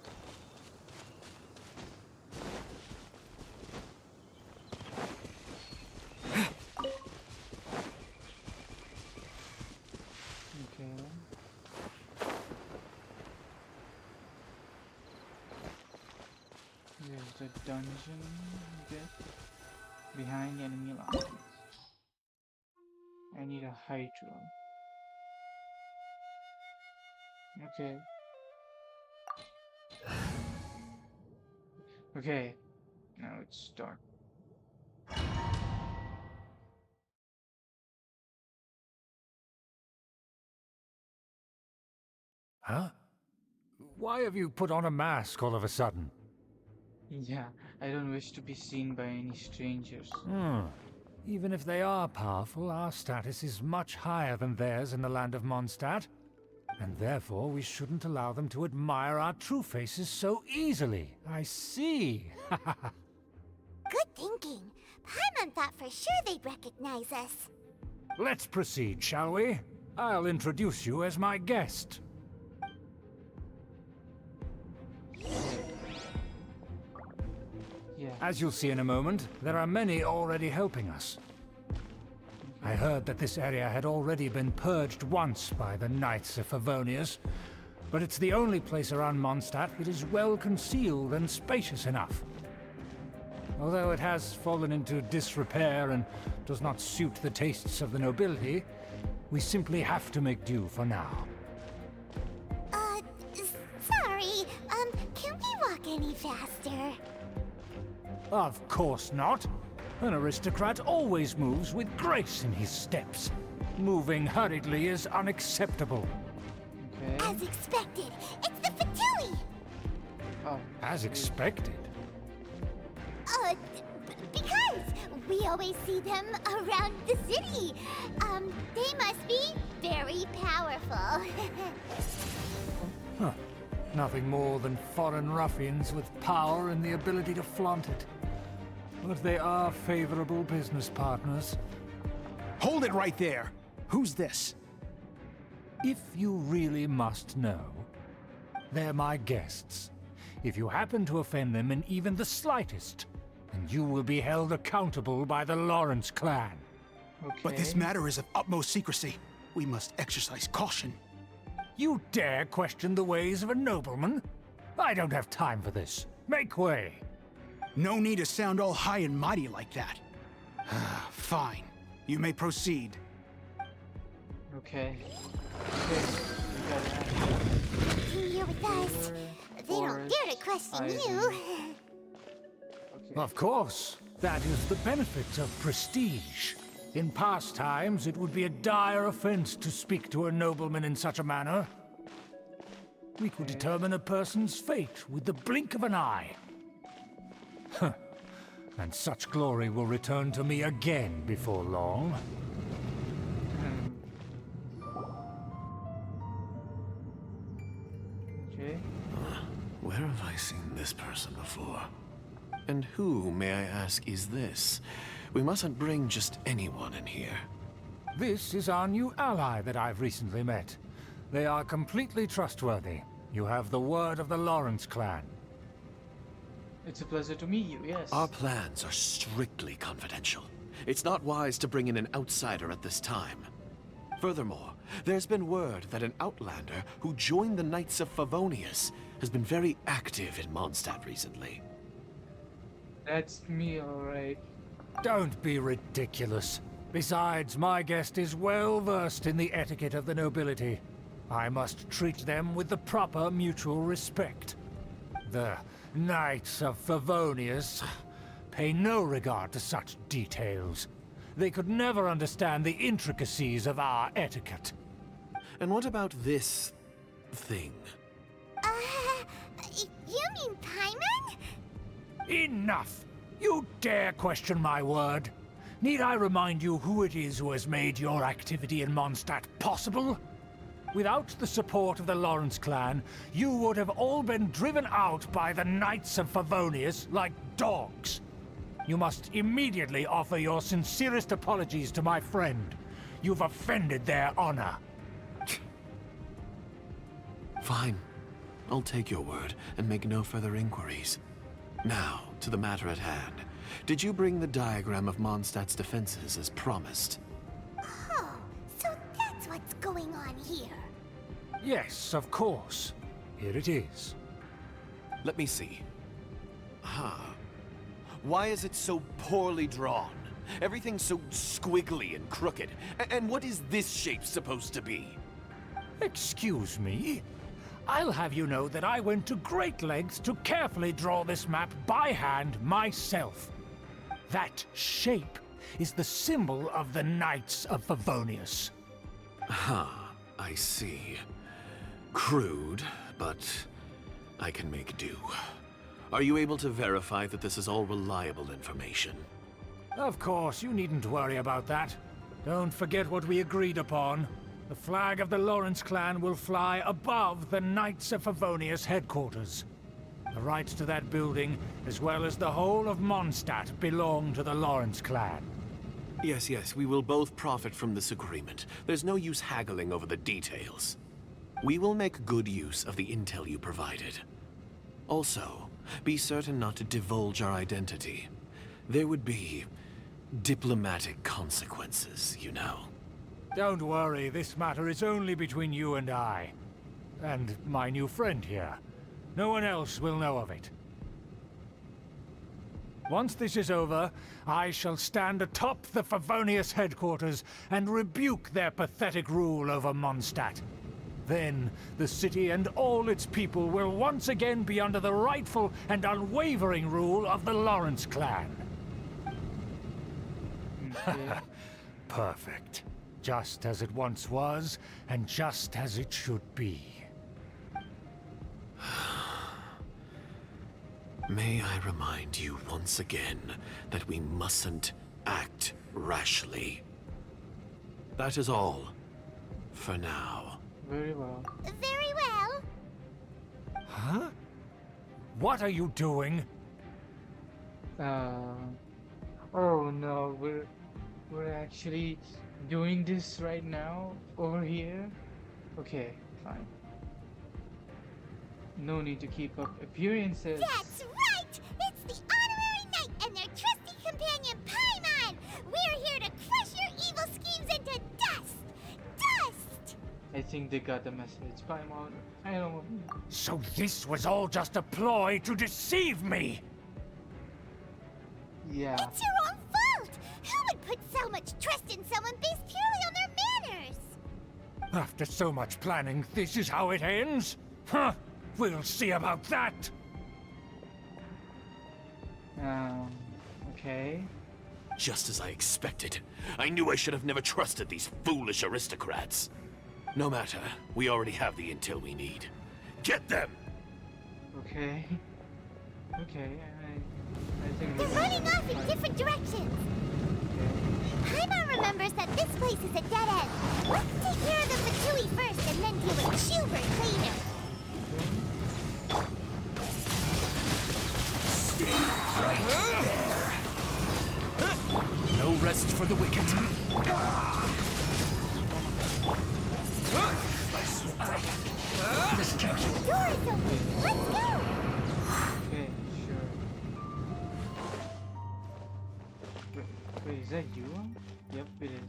Okay. There's the dungeon bit behind the enemy lines. I need a hydro. Okay. Okay. Now it's dark. Huh? Why have you put on a mask all of a sudden? Yeah, I don't wish to be seen by any strangers. Even if they are powerful, our status is much higher than theirs in the land of Mondstadt. And therefore we shouldn't allow them to admire our true faces so easily. I see. Good thinking. Paimon thought for sure they'd recognize us. Let's proceed, shall we? I'll introduce you as my guest. Yeah. As you'll see in a moment, there are many already helping us. I heard that this area had already been purged once by the Knights of Favonius, but it's the only place around Mondstadt that is well concealed and spacious enough. Although it has fallen into disrepair and does not suit the tastes of the nobility, we simply have to make do for now. Sorry, can we walk any faster? Of course not. An aristocrat always moves with grace in his steps. Moving hurriedly is unacceptable. Okay. As expected, it's the Fatui! Oh, As expected. Because we always see them around the city. They must be very powerful. Huh. Nothing more than foreign ruffians with power and the ability to flaunt it. But they are favorable business partners. Hold it right there! Who's this? If you really must know, they're my guests. If you happen to offend them in even the slightest, then you will be held accountable by the Lawrence clan. okay. But this matter is of utmost secrecy. We must exercise caution. You dare question the ways of a nobleman? I don't have time for this. Make way. No need to sound all high and mighty like that. Fine. You may proceed. Okay. Okay. We got that. Here with us. They don't dare to question you. Okay. Of course. That is the benefit of prestige. In past times, it would be a dire offense to speak to a nobleman in such a manner. We could determine a person's fate with the blink of an eye. Huh. And such glory will return to me again before long. Okay. Where have I seen this person before? And who, may I ask, is this? We mustn't bring just anyone in here. This is our new ally that I've recently met. They are completely trustworthy. You have the word of the Lawrence clan. It's a pleasure to meet you, yes. Our plans are strictly confidential. It's not wise to bring in an outsider at this time. Furthermore, there's been word that an outlander who joined the Knights of Favonius has been very active in Mondstadt recently. That's me, alright. Don't be ridiculous. Besides, my guest is well versed in the etiquette of the nobility. I must treat them with the proper mutual respect. The Knights of Favonius pay no regard to such details. They could never understand the intricacies of our etiquette. And what about this thing? You mean Paimon? Enough! You dare question my word? Need I remind you who it is who has made your activity in Mondstadt possible? Without the support of the Lawrence clan, you would have all been driven out by the Knights of Favonius like dogs. You must immediately offer your sincerest apologies to my friend. You've offended their honor. Fine. I'll take your word and make no further inquiries. Now, to the matter at hand. Did you bring the diagram of Mondstadt's defenses as promised? Oh, so that's what's going on here. Yes, of course. Here it is. Let me see. Why is it so poorly drawn? Everything's so squiggly and crooked. And what is this shape supposed to be? Excuse me? I'll have you know that I went to great lengths to carefully draw this map by hand myself. That shape is the symbol of the Knights of Favonius. I see. Crude, but I can make do. Are you able to verify that this is all reliable information? Of course, you needn't worry about that. Don't forget what we agreed upon. The flag of the Lawrence clan will fly above the Knights of Favonius headquarters. The rights to that building, as well as the whole of Mondstadt, belong to the Lawrence clan. Yes, we will both profit from this agreement. There's no use haggling over the details. We will make good use of the intel you provided. Also, be certain not to divulge our identity. There would be diplomatic consequences, you know. Don't worry, this matter is only between you and I. And my new friend here. No one else will know of it. Once this is over, I shall stand atop the Favonius headquarters and rebuke their pathetic rule over Mondstadt. Then, the city and all its people will once again be under the rightful and unwavering rule of the Lawrence clan. Okay. Perfect. Just as it once was, and just as it should be. May I remind you once again that we mustn't act rashly. That is all, for now. Very well. Very well. Huh? What are you doing? Oh no, we're actually doing this right now over here. Okay, fine. No need to keep up appearances. That's right! It's the Honorary Knight and their trusty companion Paimon! We're here to crush your evil schemes into dust! Dust! I think they got the message. Paimon, I don't. So this was all just a ploy to deceive me! Yeah. It's your own fault! Who would put so much trust in someone based purely on their manners? After so much planning, this is how it ends? Huh? We'll see about that! Okay. Just as I expected. I knew I should have never trusted these foolish aristocrats. No matter, we already have the intel we need. Get them! Okay. Okay, I think They're running off in different directions! Paimon remembers that this place is a dead end. Let's take care of the Fatui first and then deal with Schubert later. No rest for the wicked. This can't. Door is open! Let's go! Okay, sure. Wait, is that you? Yep, it is.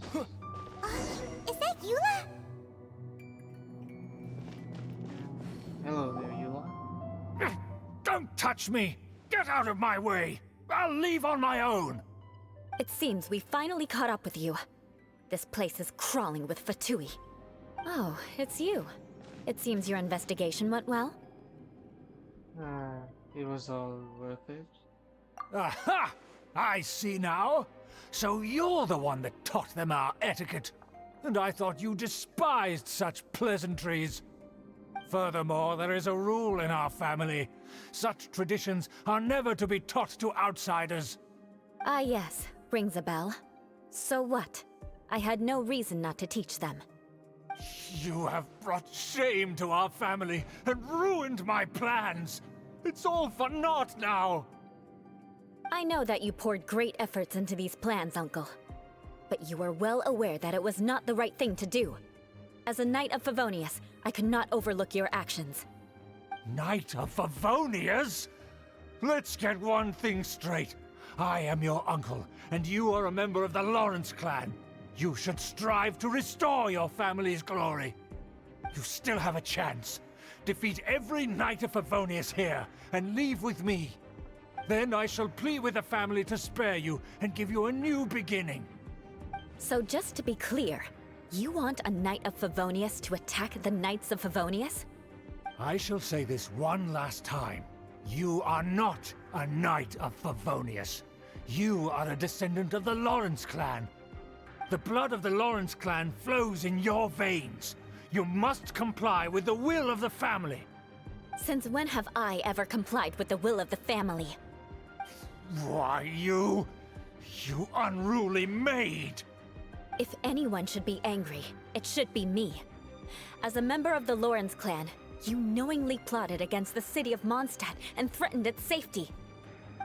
Is that Eula? Hello there, Eula. Don't touch me! Get out of my way! I'll leave on my own! It seems we finally caught up with you. This place is crawling with Fatui. Oh, it's you. It seems your investigation went well. It was all worth it. Aha! I see now. So you're the one that taught them our etiquette. And I thought you despised such pleasantries. Furthermore, there is a rule in our family. Such traditions are never to be taught to outsiders. Ah yes, rings a bell. So what? I had no reason not to teach them. You have brought shame to our family and ruined my plans. It's all for naught now. I know that you poured great efforts into these plans, Uncle. But you were well aware that it was not the right thing to do. As a Knight of Favonius, I could not overlook your actions. Knight of Favonius? Let's get one thing straight. I am your uncle, and you are a member of the Lawrence clan. You should strive to restore your family's glory. You still have a chance. Defeat every Knight of Favonius here, and leave with me. Then I shall plead with the family to spare you and give you a new beginning. So just to be clear, you want a Knight of Favonius to attack the Knights of Favonius? I shall say this one last time. You are not a Knight of Favonius. You are a descendant of the Lawrence clan. The blood of the Lawrence clan flows in your veins. You must comply with the will of the family. Since when have I ever complied with the will of the family? Why, you unruly maid! If anyone should be angry, it should be me. As a member of the Lawrence clan, you knowingly plotted against the city of Mondstadt and threatened its safety.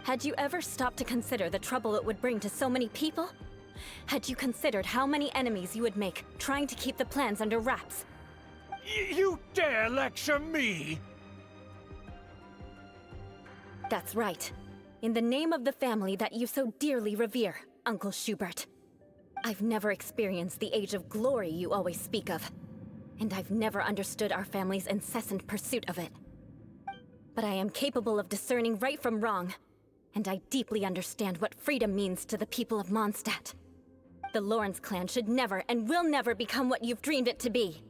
Had you ever stopped to consider the trouble it would bring to so many people? Had you considered how many enemies you would make trying to keep the plans under wraps? You dare lecture me? That's right. In the name of the family that you so dearly revere, Uncle Schubert. I've never experienced the age of glory you always speak of. And I've never understood our family's incessant pursuit of it. But I am capable of discerning right from wrong. And I deeply understand what freedom means to the people of Mondstadt. The Lawrence clan should never and will never become what you've dreamed it to be.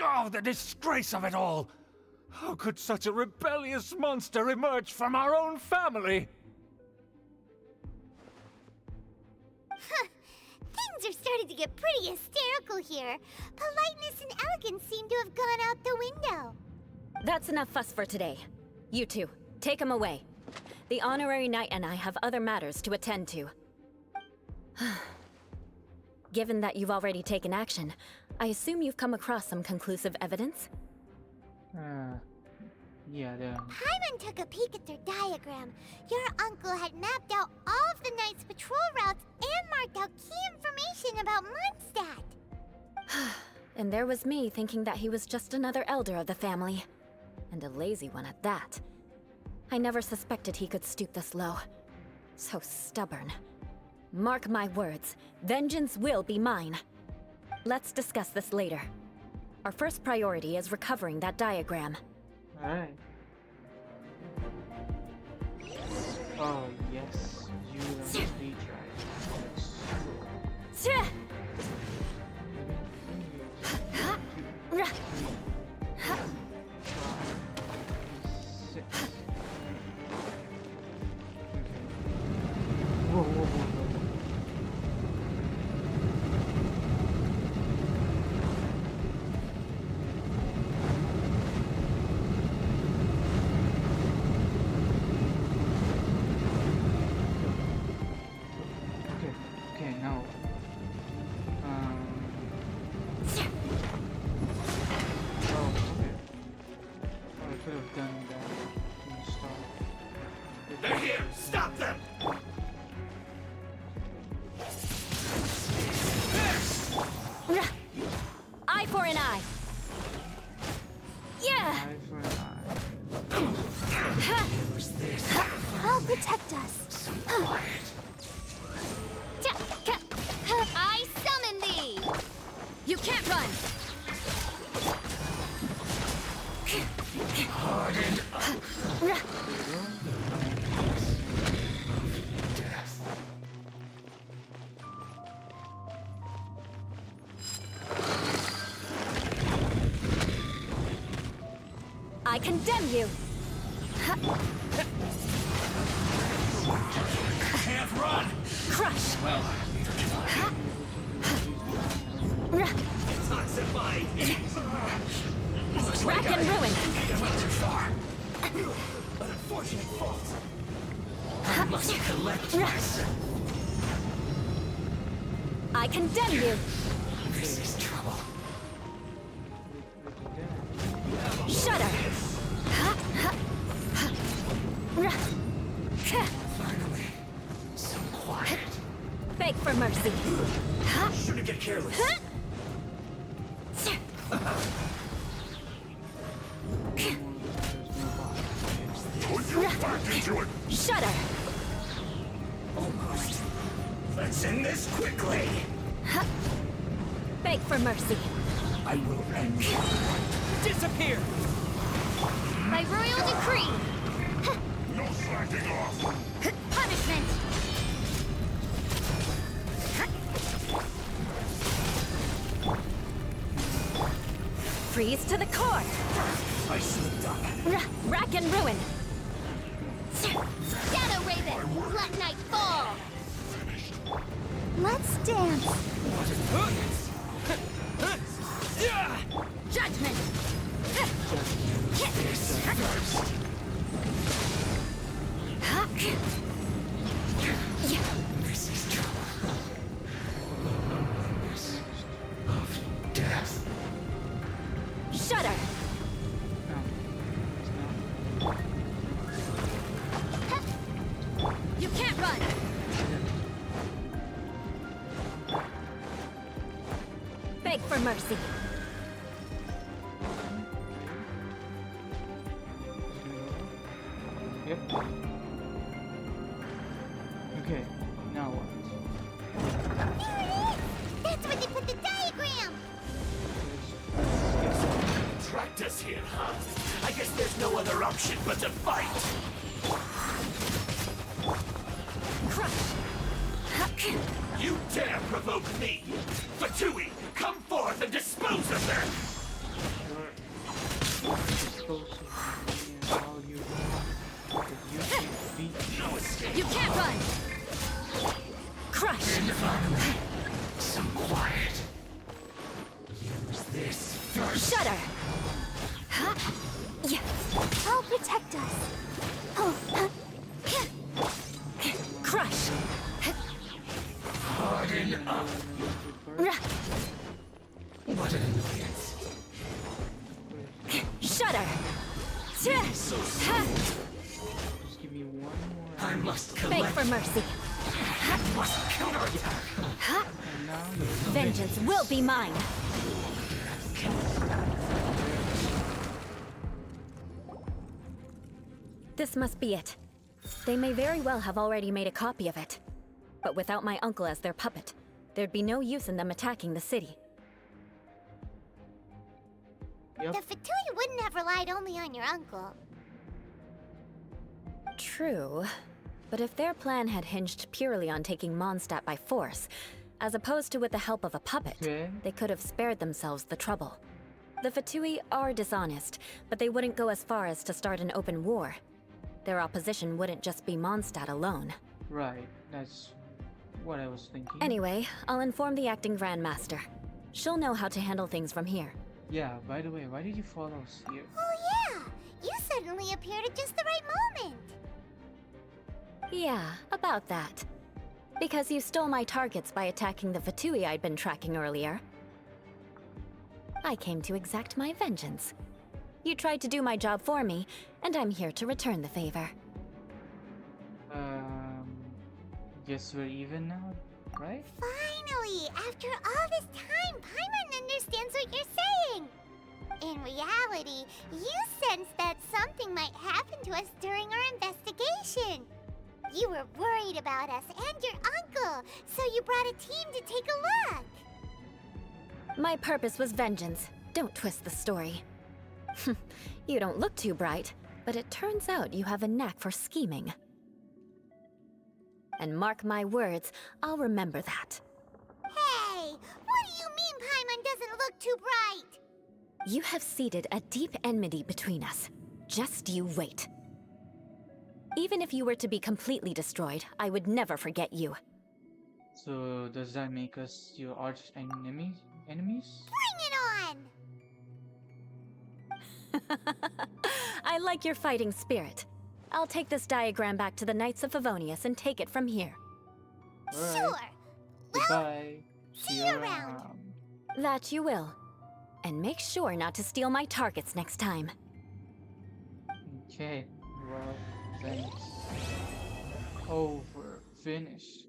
Oh, the disgrace of it all! How could such a rebellious monster emerge from our own family? Things are starting to get pretty hysterical here. Politeness and elegance seem to have gone out the window. That's enough fuss for today. You two, take him away. The honorary knight and I have other matters to attend to. Given that you've already taken action, I assume you've come across some conclusive evidence? Yeah, there. Paimon took a peek at their diagram. Your uncle had mapped out all of the Knight's patrol routes and marked out key information about Mondstadt. And there was me thinking that he was just another elder of the family. And a lazy one at that. I never suspected he could stoop this low. So stubborn. Mark my words, vengeance will be mine. Let's discuss this later. Our first priority is recovering that diagram. Alright. Oh, yes. You must be tried. Whoa, whoa, whoa. Okay, now. Oh, okay. Oh, I could have done that from the start. They're here! Stop them! Eye for an eye. Yeah. Eye for an eye. Who's this? I'll protect us. I summon thee! You can't run. Hardened up. I condemn you. Can't run! Crush. Well, it's not survived. Rack and ruin. I went too far. An unfortunate fault. I must collect myself. I condemn you. This is trouble. Shudder. Finally, so quiet. Beg for mercy. Shouldn't get careless. Put your back into it. Shudder. Almost. Let's end this quickly. Beg for mercy. I will end you. Disappear! By royal decree! No slacking off. Punishment! Freeze to the core. I slipped up. Rack and ruin. Shadow Raven! Let night fall! Let's dance. Judgment! This is trouble. Of death. Shudder. You can't run! Beg for mercy. Yep. Okay, now what? There it is! That's where they put the diagram! Trapped us here, huh? I guess there's no other option but to fight. Crush. You dare provoke me! Fatui, come forth and dispose of them! close to me and all you run. But you can't beat me. No escape. You can't run! Crush! Finally, some quiet. Use this first. Shudder! Huh? Yeah. I'll protect us. Oh, Crush! Harden up. What an annoyance. Shudder! So slow. Just give me one more. I must Beg collect. for mercy. I must counterattack. And now you Vengeance will be mine. This must be it. They may very well have already made a copy of it. But without my uncle as their puppet, there'd be no use in them attacking the city. the Fatui wouldn't have relied only on your uncle. True. But if their plan had hinged purely on taking Mondstadt by force, as opposed to with the help of a puppet, Okay. they could have spared themselves the trouble. The Fatui are dishonest, but they wouldn't go as far as to start an open war. Their opposition wouldn't just be Mondstadt alone. Right, that's what I was thinking. Anyway, I'll inform the acting Grandmaster. She'll know how to handle things from here. Yeah, by the way, why did you follow us here? Oh yeah! You suddenly appeared at just the right moment. Yeah, about that. Because you stole my targets by attacking the Fatui I'd been tracking earlier. I came to exact my vengeance. You tried to do my job for me, and I'm here to return the favor. Guess we're even now, right? Finally! After all this time, Paimon understands what you're saying! In reality, you sensed that something might happen to us during our investigation. You were worried about us and your uncle, so you brought a team to take a look. My purpose was vengeance. Don't twist the story. You don't look too bright, but it turns out you have a knack for scheming. And mark my words, I'll remember that. Hey, what do you mean Paimon doesn't look too bright? You have seeded a deep enmity between us. Just you wait. Even if you were to be completely destroyed, I would never forget you. So does that make us your arch enemies? Bring it on! I like your fighting spirit. I'll take this diagram back to the Knights of Favonius and take it from here. Alright. Sure. Goodbye. see you around. That you will. And make sure not to steal my targets next time. Okay, well, thanks. Over. Finished.